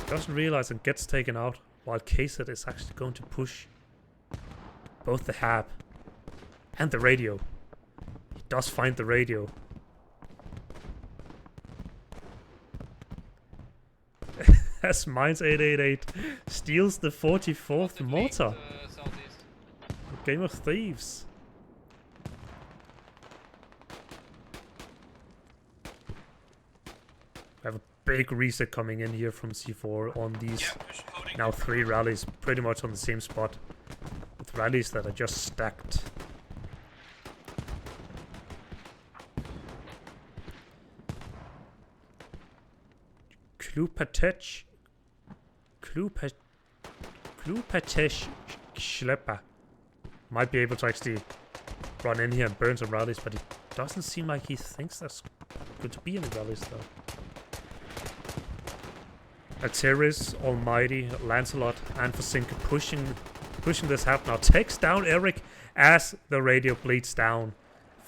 And gets taken out while KZ is actually going to push both the hab and the radio. He does find the radio. As Mines 888 steals the 44th mortar. Game of Thieves. We have a big reset coming in here from C4 on these now 3 rallies, pretty much on the same spot. With rallies that are just stacked. Klupatech Schlepper might be able to actually run in here and burn some rallies, but it doesn't seem like he thinks there's going to be any rallies though. Ateris, Almighty, Lancelot, and Forsinker pushing this hap now. Takes down Eric as the radio bleeds down.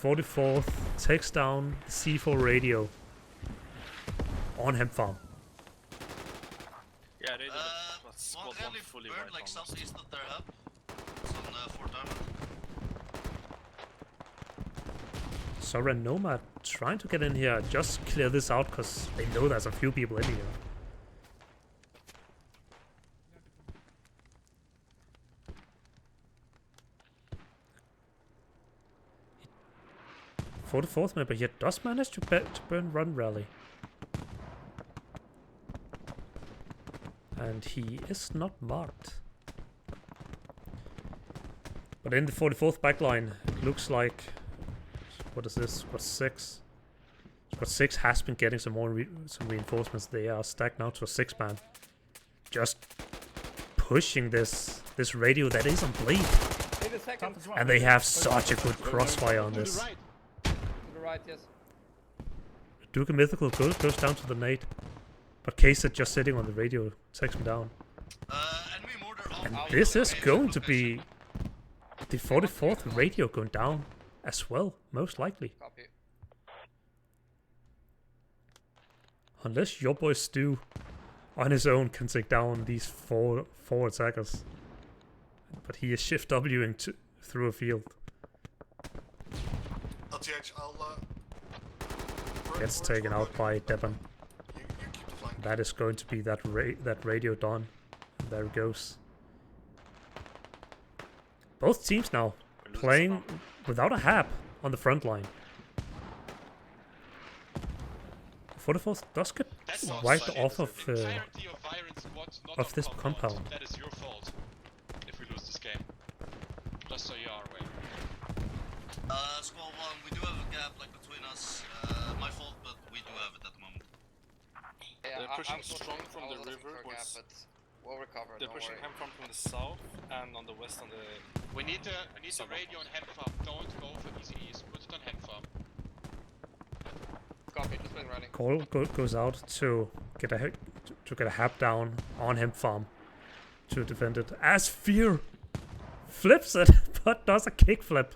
44th takes down the C4 radio on hemp farm. Yeah, they did it. But squad one one rally fully burned white like almost. southeast of their hub. It's on 4th Diamond. Soren Nomad trying to get in here, just clear this out because they know there's a few people in here. For the 4th member here does manage to burn run rally. And he is not marked. But in the 44th backline, it looks like... What is this? Squad 6. Squad 6 has been getting some more some reinforcements. They are stacked now to a 6-man. Just pushing this radio that is on bleed. And they have such a good crossfire on this. To the right, yes. Duke Mythical goes down to the nade. But Case just sitting on the radio takes him down. Enemy mortar And out this of is the going to location. be the 44th radio going down as well, most likely. Copy. Unless your boy Stu on his own can take down these four attackers. But he is shift Wing through a field. LTH, I'll Gets taken out by Deban. You keep the flank. That is going to be that radio done. And there it goes. Both teams now playing without a hab on the front line. 44th does get wiped off of this compound. That is your fault if we lose this game. Just so you are aware. Squad 1, we do have a gap like between us. My fault, but we do have it at the moment. Yeah, They're pushing I'm strong from I was the looking river. for a gap, but we'll recover. They're don't pushing worry. him from the south and on the west on the. We need the radio on hemp farm. Don't go for easy east. Put it on hemp farm. Copy, just been running. Cole goes out to get a hab down on hemp farm to defend it. As Fear flips it, but does a kickflip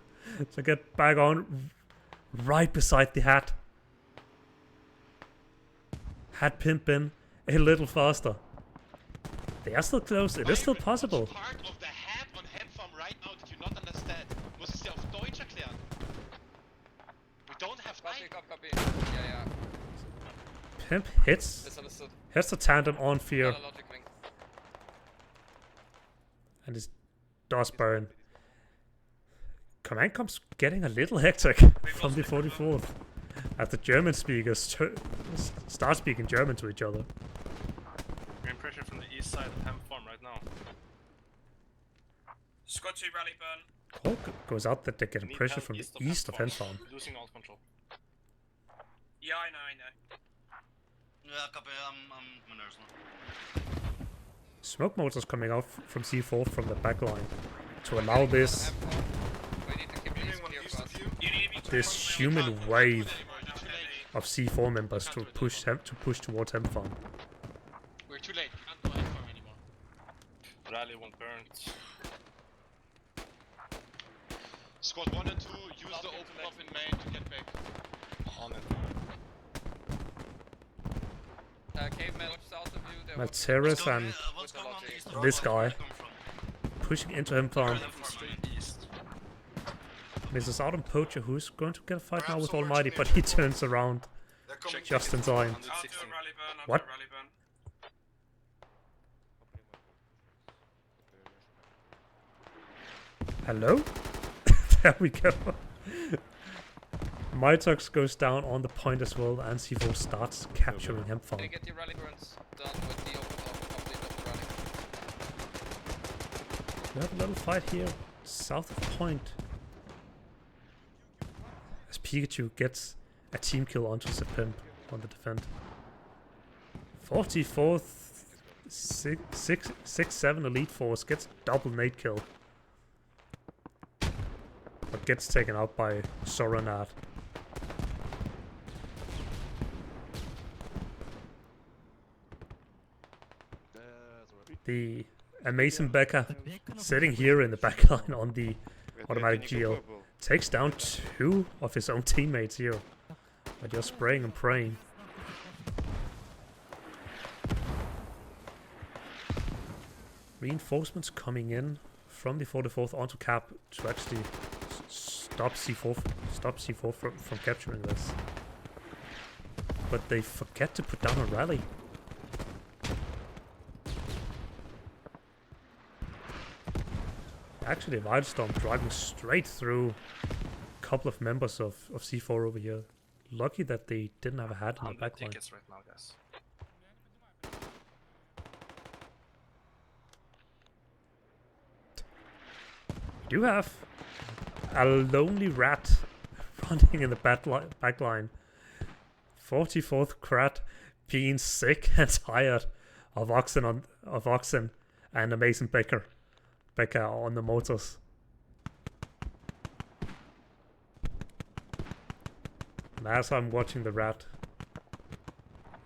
to get back on right beside the hat. Hat pimp in a little faster. They are still close. It is still possible. Part of the hab on hemp farm right now that you not understand. Muss es dir auf Deutsch erklären. We don't have time. Copy. Yeah. Pimp hits Misunderstood. the tandem on Fear, Not a logic link. and it does burn. Command comes getting a little hectic from the 44th as the German speakers start speaking German to each other. We're in pressure from the east side of hemp farm right now. Squad 2 rally burn. Cole goes out that they're getting Need pressure help from the east of hemp farm. Losing alt control. Yeah, I know. Yeah, copy. I'm Miner's now. Smoke motors coming out from C4 from the back line to allow this We need to keep these Anyone clear east for of us. you? You need me to this human wave of C4 members to push towards hemp farm. We're too late. We can't go hemp farm anymore. Rally won't burn. Squad 1 and 2, use the open up in main to get back. On it. Caveman, watch south of you. There Malteris and What's going on east of this us? guy Where you come from? pushing into hemp farm. From straight east. Mrs. Autumn Poacher, who's going to get a fight now Perhaps with somewhere Almighty, to but the he turns around They're coming. just in time. I'll do a rally burn. What? Do a rally burn. Hello? There we go. Mytox goes down on the point as well, and C4 starts capturing hemp farm. Can you get your rally burns done with the open top complete of the rally? We have a little fight here south of point. As Pikachu gets a team kill onto the pimp on the defend. 44th, 6-7 Elite Force gets double nade kill. But gets taken out by Soranat. The amazing Becca sitting here in the backline on the automatic GL takes down 2 of his own teammates here by just spraying and praying. Reinforcements coming in from the 44th onto cap to actually stop C4 from capturing this. But they forget to put down a rally. Actually, Wildstorm driving straight through a couple of members of C4 over here. Lucky that they didn't have a hat in the backline. Tickets right now, guys. We do have a lonely rat running in the backline. 44th Krat being sick and tired of Oxen and Amazing Becca on the motors. And as I'm watching the rat,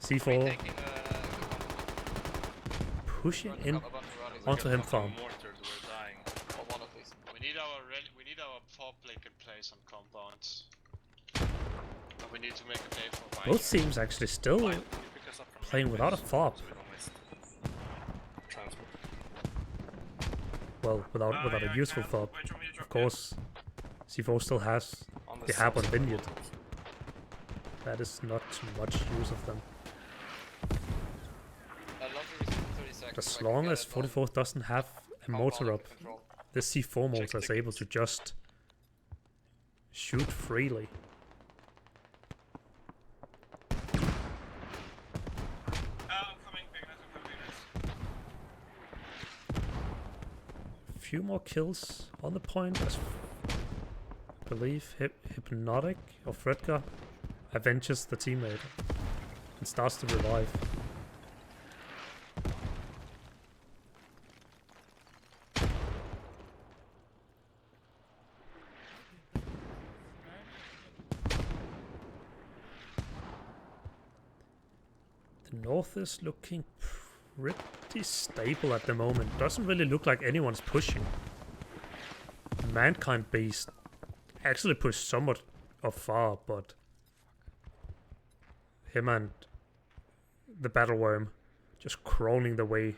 C4 pushing in onto him farm. We need our 4-blink in place on compounds. And we need to make a play for white. Both teams actually still playing without a fob. Well, without a useful fob. Of course, C4 still has the hab on Vineyard. That is not much use of them. As long as 44th doesn't have a motor up, this C4 motor is able to just shoot freely. A few more kills on the point, as I believe Hypnotic or Fredka avenges the teammate and starts to revive. The north is looking pretty stable at the moment. Doesn't really look like anyone's pushing. Mankind base actually pushed somewhat of far, but him and the Battle Worm just crawling the ways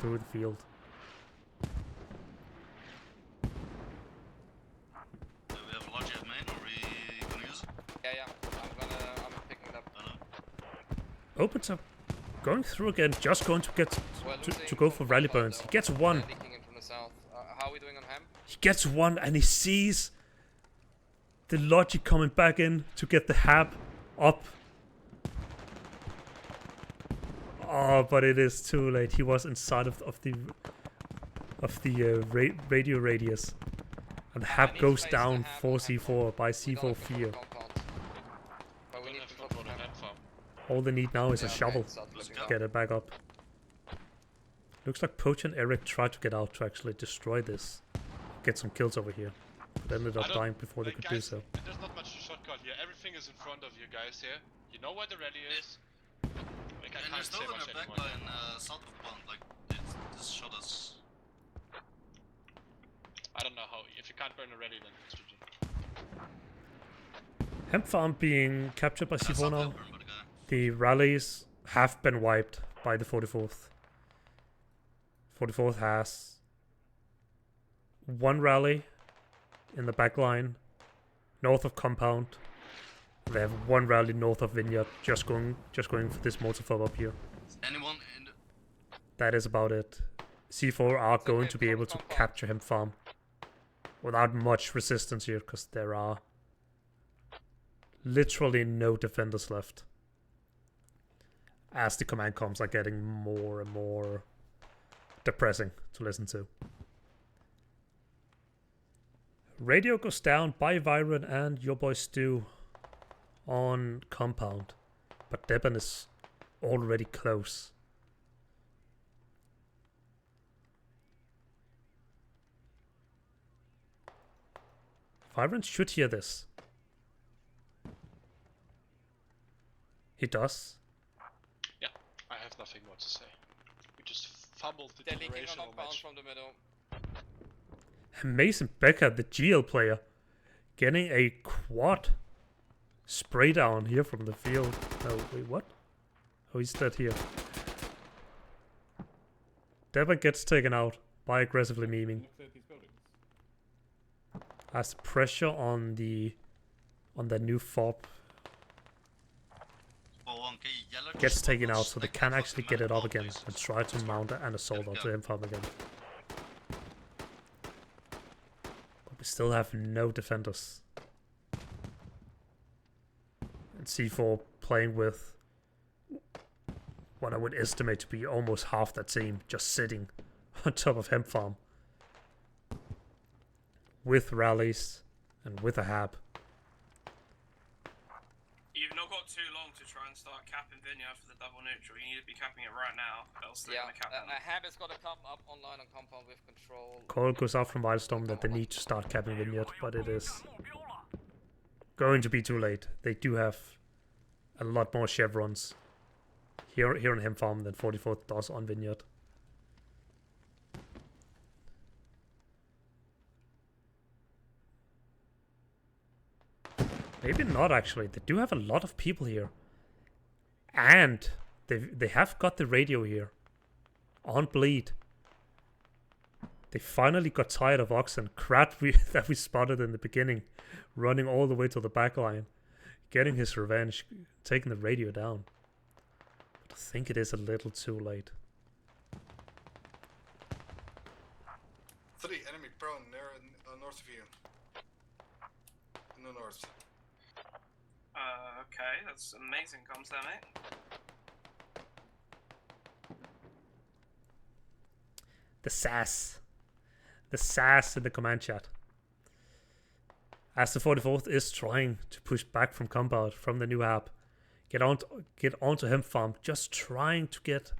through the field. Do we have a logic at main, or are we gonna use it? Yeah. I'm picking it up. Opens up, going through again, just going to get to go for rally burns. He gets one. Leaking in from the south. How are we doing on Ham? He gets one and he sees the logic coming back in to get the hab up. Oh, but it is too late. He was inside of the radio radius, and the hab goes down 4C4 by C4 fear. All they need now is a shovel to get it back up. Looks like Poach and Eric tried to get out to actually destroy this, get some kills over here, but ended up dying before they could do so. There's not much to shotgun here. Everything is in front of you guys here. You know where the rally is. Like, I And can't there's still say in much their anymore. backline south of pond, like, this shot us. I don't know how. If you can't burn a rally, then it's GG. Hemp farm being captured by C4 south now. of burn by the guy. The rallies have been wiped by the 44th. 44th has one rally in the back line north of compound. They have one rally north of Vineyard, just going for this motor fob up here. Anyone in the... That is about it. C4 are going to be able to capture him farm without much resistance here, because there are literally no defenders left. As the command comms are getting more and more depressing to listen to. Radio goes down by Viren and your boy Stu on compound. But Deban is already close. Viren should hear this. He does. Yeah, I have nothing more to say. We just fumbled the They're leaking on generational compound match. from the middle. Mason Becker, the GL player, getting a quad spray down here from the field. Oh, wait, what? Oh, he's dead here. Deban gets taken out by aggressively memeing. As pressure on the new fob gets taken out, so they can actually get it up again and try to mount an assault onto him from again. But we still have no defenders. And C4 playing with what I would estimate to be almost half that team just sitting on top of hemp farm. With rallies and with a hab. You've not got too long to try and start capping Vineyard for the double neutral. You need to be capping it right now, else they're going to cap him. Hab is going to come up online on compound with control. Call goes out from Wildstorm that they need to start capping Vineyard, but it is going to be too late. They do have a lot more chevrons here on hemp farm than 44th does on Vineyard. Maybe not, actually. They do have a lot of people here. And they have got the radio here. On bleed. They finally got tired of Oxen. Krat that we spotted in the beginning. Running all the way to the back line. Getting his revenge. Taking the radio down. But I think it is a little too late. 3 enemy prone near north of you. In the north. Okay, that's amazing comms there, mate. The sass. The sass in the command chat. As the 44th is trying to push back from compound, from the new app. Get onto hemp farm. Just trying to get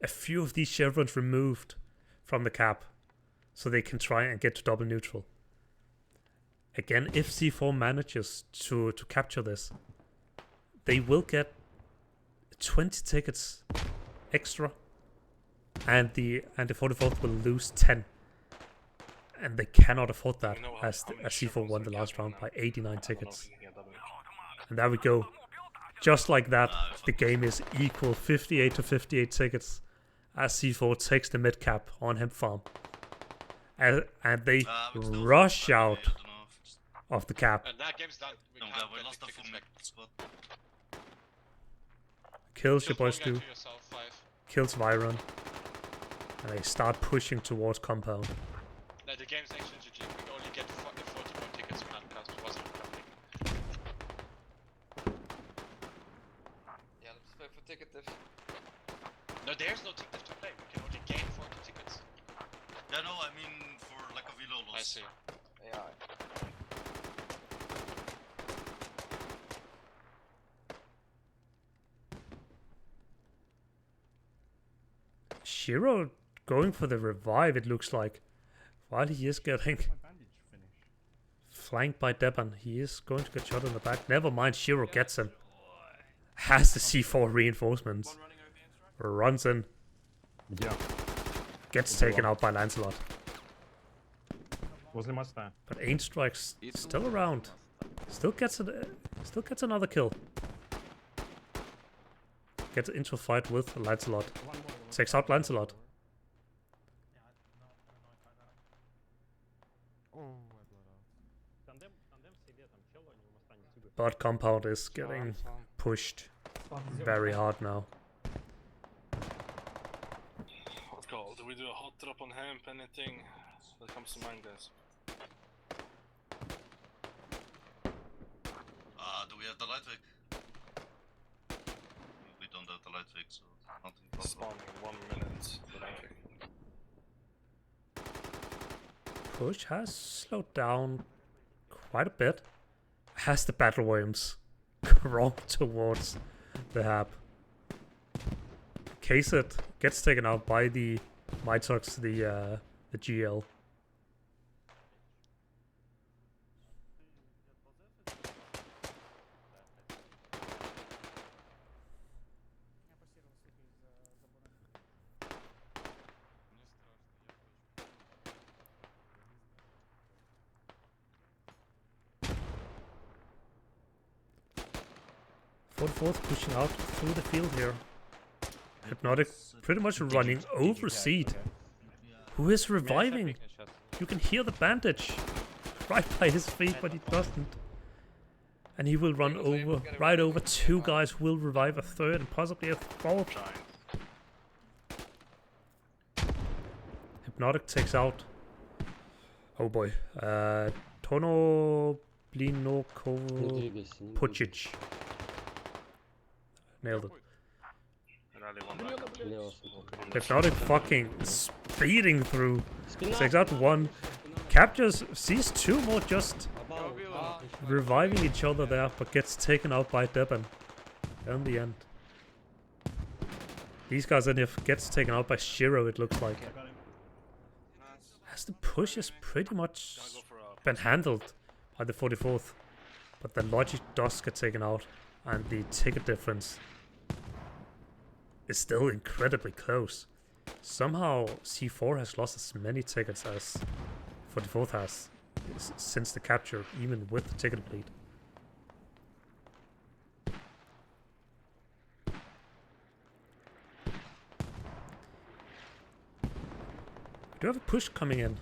a few of these chevrons removed from the cap. So they can try and get to double neutral. Again, if C4 manages to capture this, they will get 20 tickets extra, and the 44th will lose 10, and they cannot afford that as C4 won the last round by 89 tickets. And there we go, just like that, the game is equal 58 to 58 tickets as C4 takes the mid cap on hemp farm, and they rush out of the cap. And that game's done. We can't get the tickets back. Kills your boy Just one Stu. guy to yourself, 5. Kills Viron. And they start pushing towards compound. No, the game's actually GG. We only get 44 tickets, man, because it wasn't coming. Yeah, let's play for ticket diff. No, there's no ticket to play. We can only gain 40 tickets. Yeah, no, I mean for like a velo loss. I see. Yeah. Shiro going for the revive, it looks like. While he is getting flanked by Deban, he is going to get shot in the back. Never mind, Shiro gets him. Has the C4 reinforcements. Runs in. Yeah. Gets taken out by Lancelot. Возле моста. But Ainstrike's still around. Still gets another kill. Gets into a fight with Lancelot. Takes out Lancelot. But compound is getting pushed very hard now. Let's go. Do we do a hot drop on hemp? Anything that comes to mind, guys? Do we have the light wick? We don't have the light wick, so nothing. Spawning in 1 minute. The light wick. push has slowed down quite a bit as the battle worms crawl towards the hab. Kazet gets taken out by the Mitox, the GL. Fourth pushing out through the field here. Hypnotic pretty much running over Seed, who is reviving. You can hear the bandage right by his feet, but he doesn't. And he will run over, right over two guys who will revive a third and possibly a fourth. Hypnotic takes out, oh boy, Tono Blinoko Pucic. Nailed it. Hypnotic fucking speeding through. Takes out one. Captures, sees two more just reviving each other there, but gets taken out by Deban in the end. These guys in here gets taken out by Shiro, it looks like. As the push is pretty much been handled by the 44th, but the logic does get taken out, and the ticket difference is still incredibly close. Somehow C4 has lost as many tickets as 44th has since the capture, even with the ticket bleed. We do have a push coming in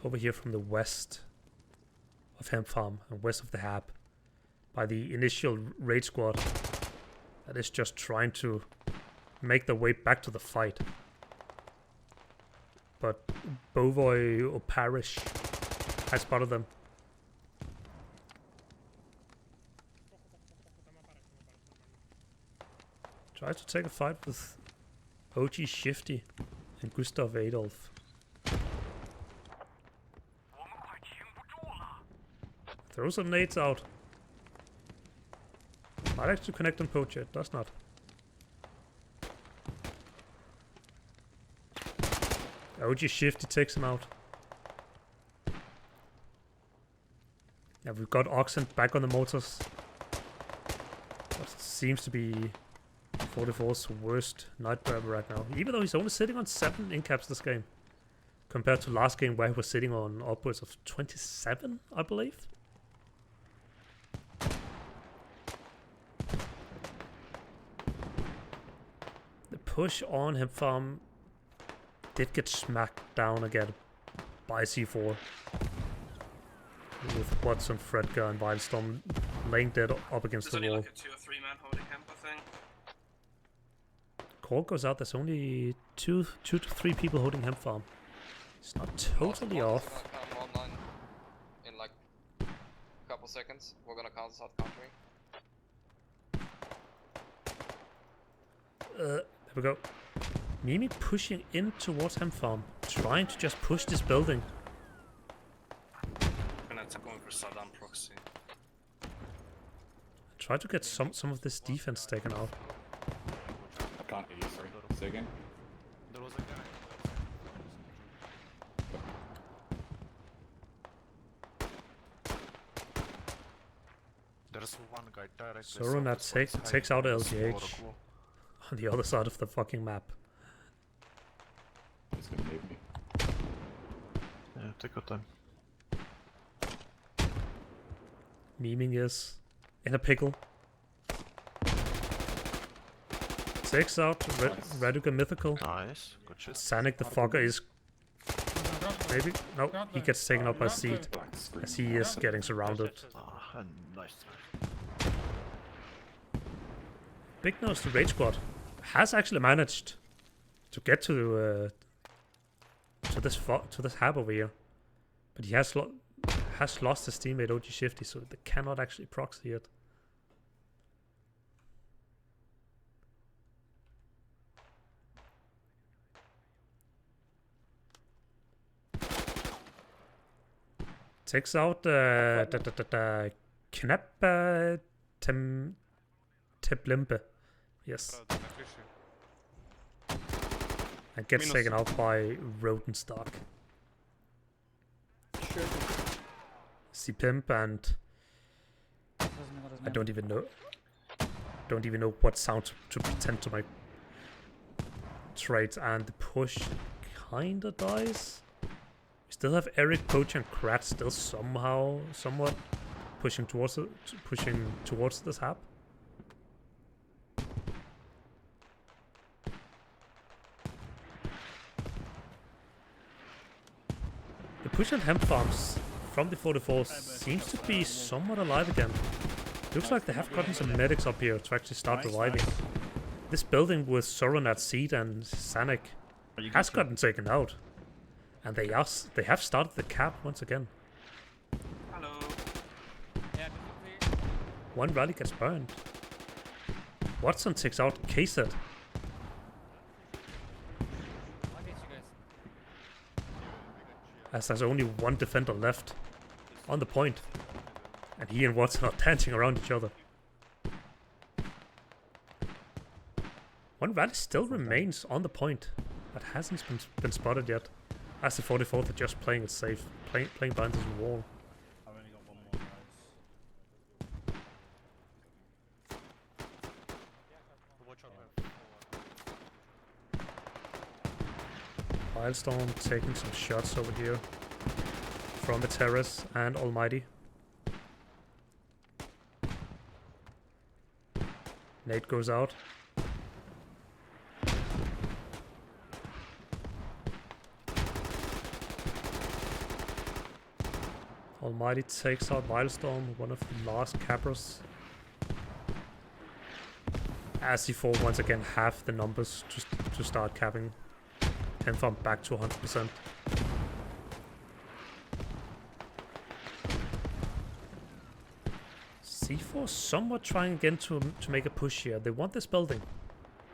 over here from the west of Hemp Farm and west of the Hab by the initial raid squad that is just trying to make their way back to the fight. But Bovoy or Parish has spotted them. Tries to take a fight with OG Shifty and Gustav Adolf. Throws some nades out. Might actually connect on Poacher, it does not. OG Shifty takes him out. Yeah, we've got Oxen back on the motors. What seems to be 44's worst night grabber right now. Even though he's only sitting on 7 incaps this game. Compared to last game where he was sitting on upwards of 27, I believe. The push on him from did get smacked down again by C4. With Watson, Fredgar and Wildstorm laying dead up against the wall. Like a 2 or 3 man holding hemp, I think. Call goes out, there's only two to three people holding hemp farm. It's not totally off. Come online in like a couple seconds. We're gonna count start countering. There we go. Mimi pushing in towards hemp farm, trying to just push this building. Going for Saddam proxy. Try to get some of this defense taken out. I can't hear you, sorry. Say again. There was a guy. There's one guy directly. Soronat takes out LGH on the other side of the fucking map. It's gonna leave me. Yeah, take your time. Memeing is in a pickle. Takes out Raduga Mythical. Nice, good shit. Sanic the fucker is maybe no, he gets taken out by Seed as he is getting surrounded. Nice. Big Nose, the Rage Squad, has actually managed to get to this hab over here, but he has lost his teammate OG Shifty, so they cannot actually proxy it. Takes out Knap Teblimpe. Yes. And gets taken out by Rodenstock. Sure. C-Pimp and I don't even know what sound to pretend to make. Trades and the push kinda dies. We still have Eric, Poach, and Krat still somewhat pushing towards this hab. The push and hemp farms from the 44 seems to be somewhat alive again. Looks like they have gotten some medics up here to actually start reviving. This building with Soronat, Seed, and Sanic has gotten taken out. And they have started the cap once again. Hello. One rally gets burned. Watson takes out KZ. As there's only one defender left on the point. And he and Watson are dancing around each other. One rally still remains on the point. That hasn't been spotted yet. As the 44th are just playing it safe. Playing behind this wall. I've only got one more, guys. Wildstorm taking some shots over here. From the terrace and Almighty. Nate goes out. Almighty takes out Wildstorm, one of the last cappers. As C4 once again have the numbers to start capping. Him from back to 100%. C4 somewhat trying again to make a push here. They want this building.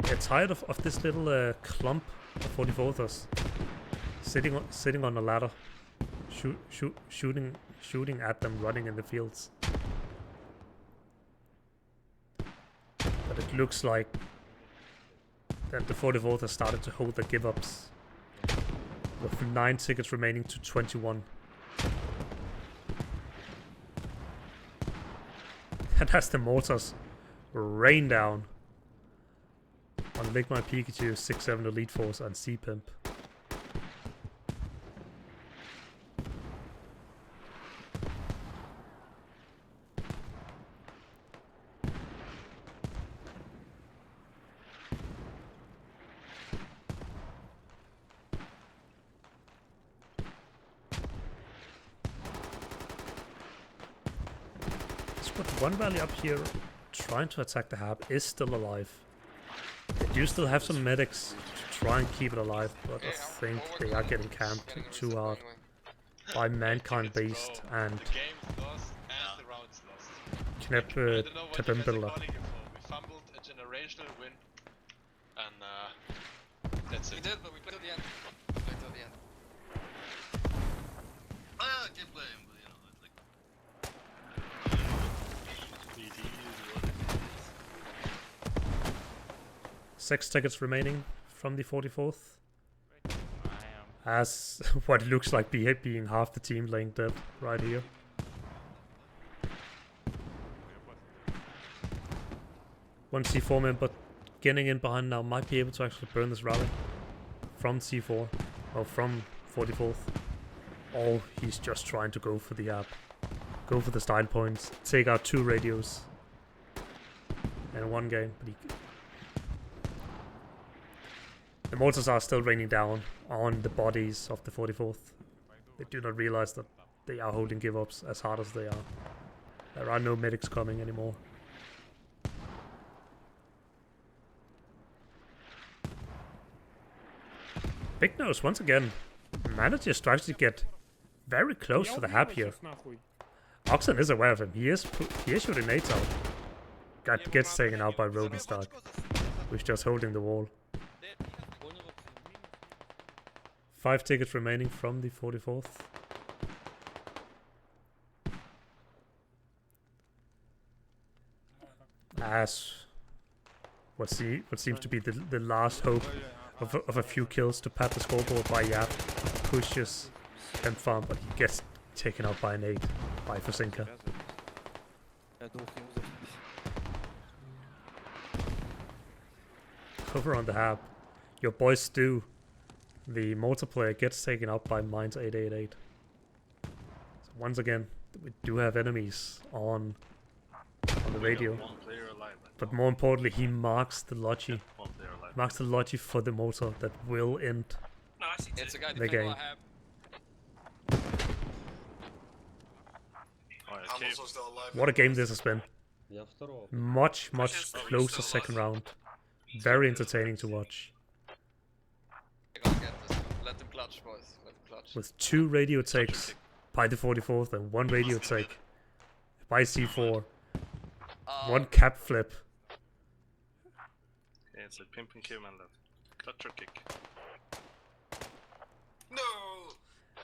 They're tired of this little clump of 44ers sitting on a ladder, shooting at them, running in the fields. But it looks like that the 44th has started to hold their give-ups. With 9 tickets remaining to 21. And as the mortars rain down on Ligma Pikachu, 6-7 Elite Force and C-Pimp. One rally up here trying to attack the hab is still alive. They do still have some medics to try and keep it alive, but I think they are getting camped too hard by Mankind Beast and Knep Tabimbuilder. We fumbled a generational win, and that's it. We did, but we played till the end. We played till the end. Oh yeah, I keep playing, but you know, it's like... 6 tickets remaining from the 44th. As what looks like being half the team laying dead right here. One C4 member getting in behind now might be able to actually burn this rally from C4 or from 44th. Or he's just trying to go for the app. Go for the style points. Take out 2 radios in one game. But the mortars are still raining down on the bodies of the 44th. They do not realize that they are holding give-ups as hard as they are. There are no medics coming anymore. Big Nose once again manages to actually get very close to the hab here. Oxen is aware of him. He is shooting nades out. Gets taken out by Rodenstock, who's just holding the wall. 5 tickets remaining from the 44th. as what seems to be the last hope of a few kills to pad the scoreboard by Yap. Pushes and farm, but he gets taken out by an 8 by Forsinka. Cover on the hab. Your boy Stu, the multiplayer, gets taken out by Mines 888. So once again, we do have enemies on the radio. But more importantly, he marks the Logi. Marks the Logi for the motor that will end It's a guy the game. What a game this has been. Much closer second round. Very entertaining to watch. Let them clutch, boys. Let them clutch. With 2 radio takes by the 44th and 1 radio take by C4. 1 cap flip. Yeah, it's like pimp and kill man left. Clutch or kick. No!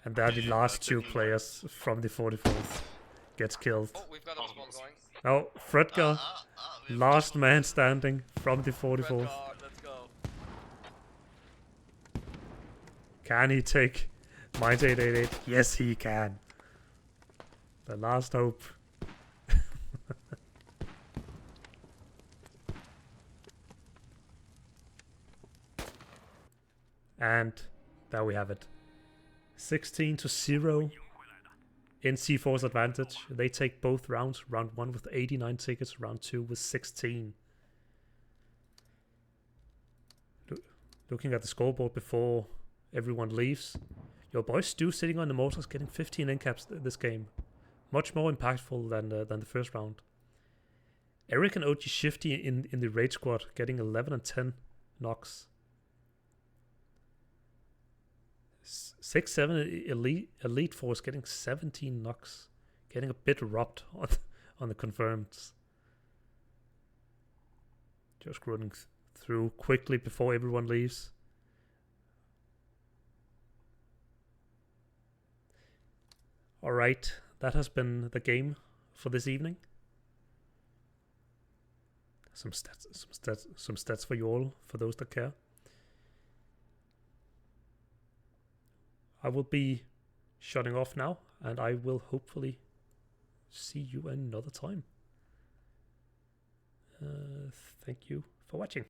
And there are the last 2 players from the 44th. Gets killed. Oh, we've got a spawn going. Oh, Fredgar. Last man standing from the 44th. Let's go. Can he take Mines 888? Yes, he can. The last hope. And there we have it. 16-0 in C4's advantage. They take both rounds. Round 1 with 89 tickets. Round 2 with 16. Looking at the scoreboard before everyone leaves. Your boy Stu sitting on the motors getting 15 in-caps this game. Much more impactful than the first round. Eric and OG Shifty in the raid squad getting 11 and 10 knocks. 6-7 elite force getting 17 knocks, getting a bit robbed on the confirms. Just running through quickly before everyone leaves. All right, that has been the game for this evening. Some stats for you all, for those that care. I will be shutting off now, and I will hopefully see you another time. Thank you for watching.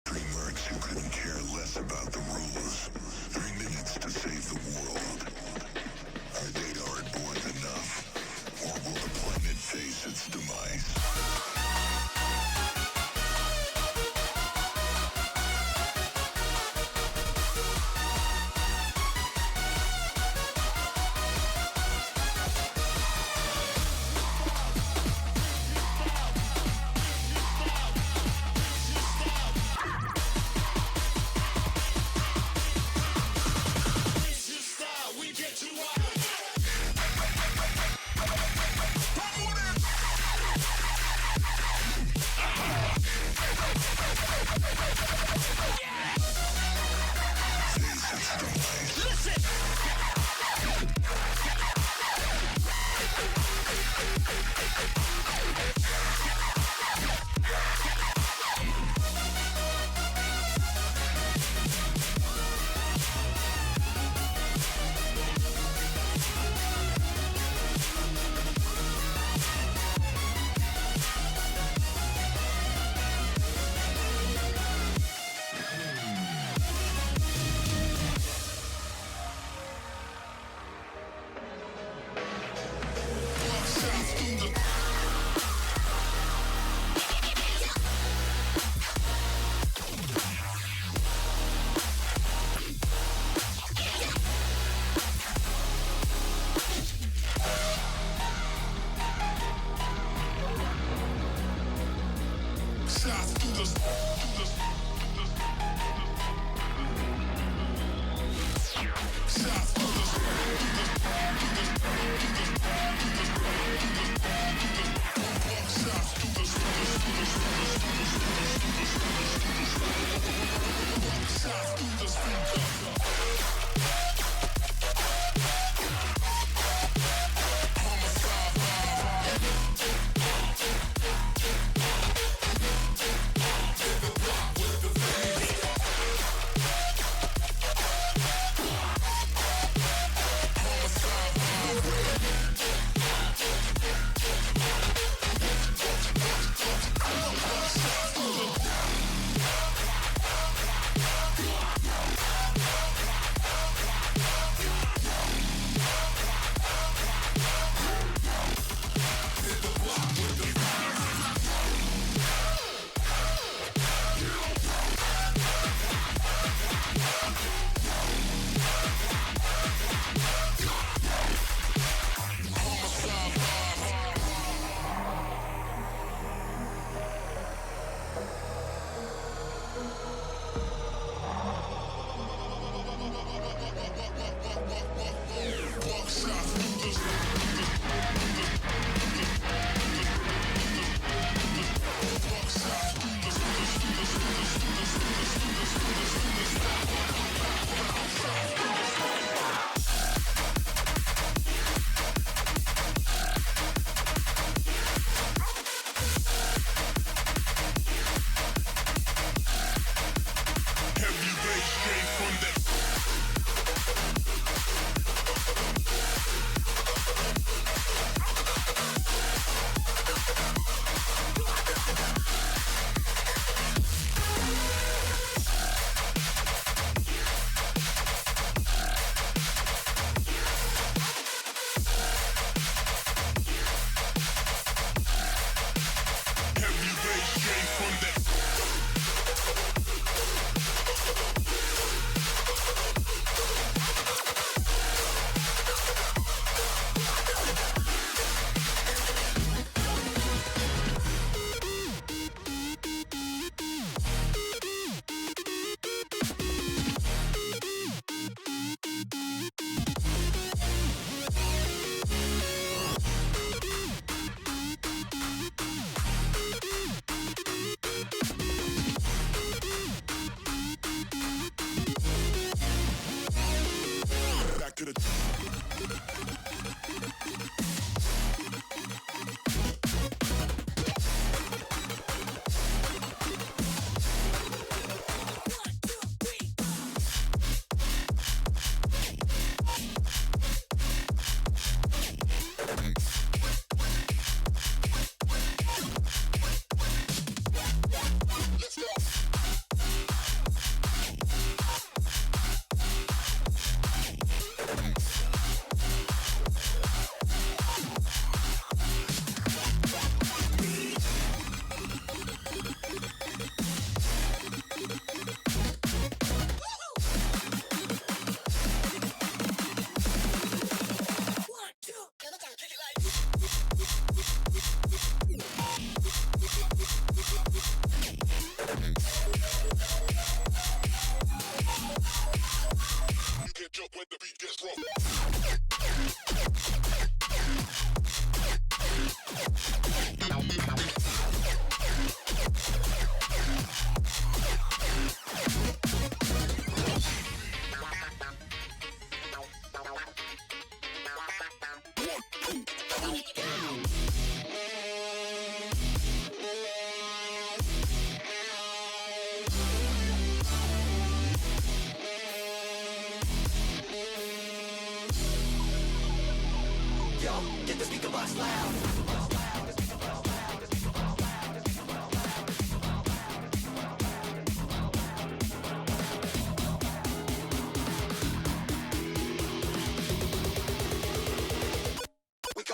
Dreamworks who couldn't care less about the rules. 3 minutes to save the world. Are they hard-born enough? Or will the planet face its demise? South to the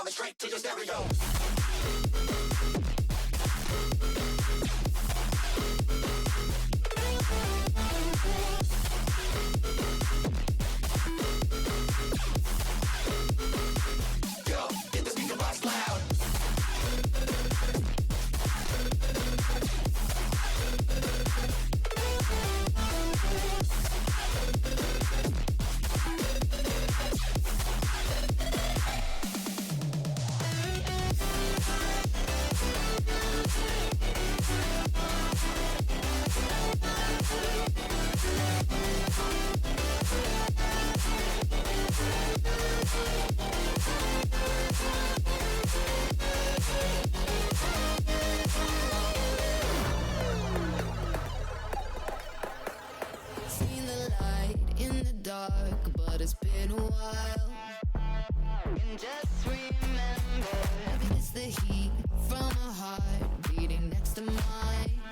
Straight to your stereo. Go, get the speaker box loud. Seen the light in the dark, but it's been a while. And just remember, it's the heat from a heart beating next to mine.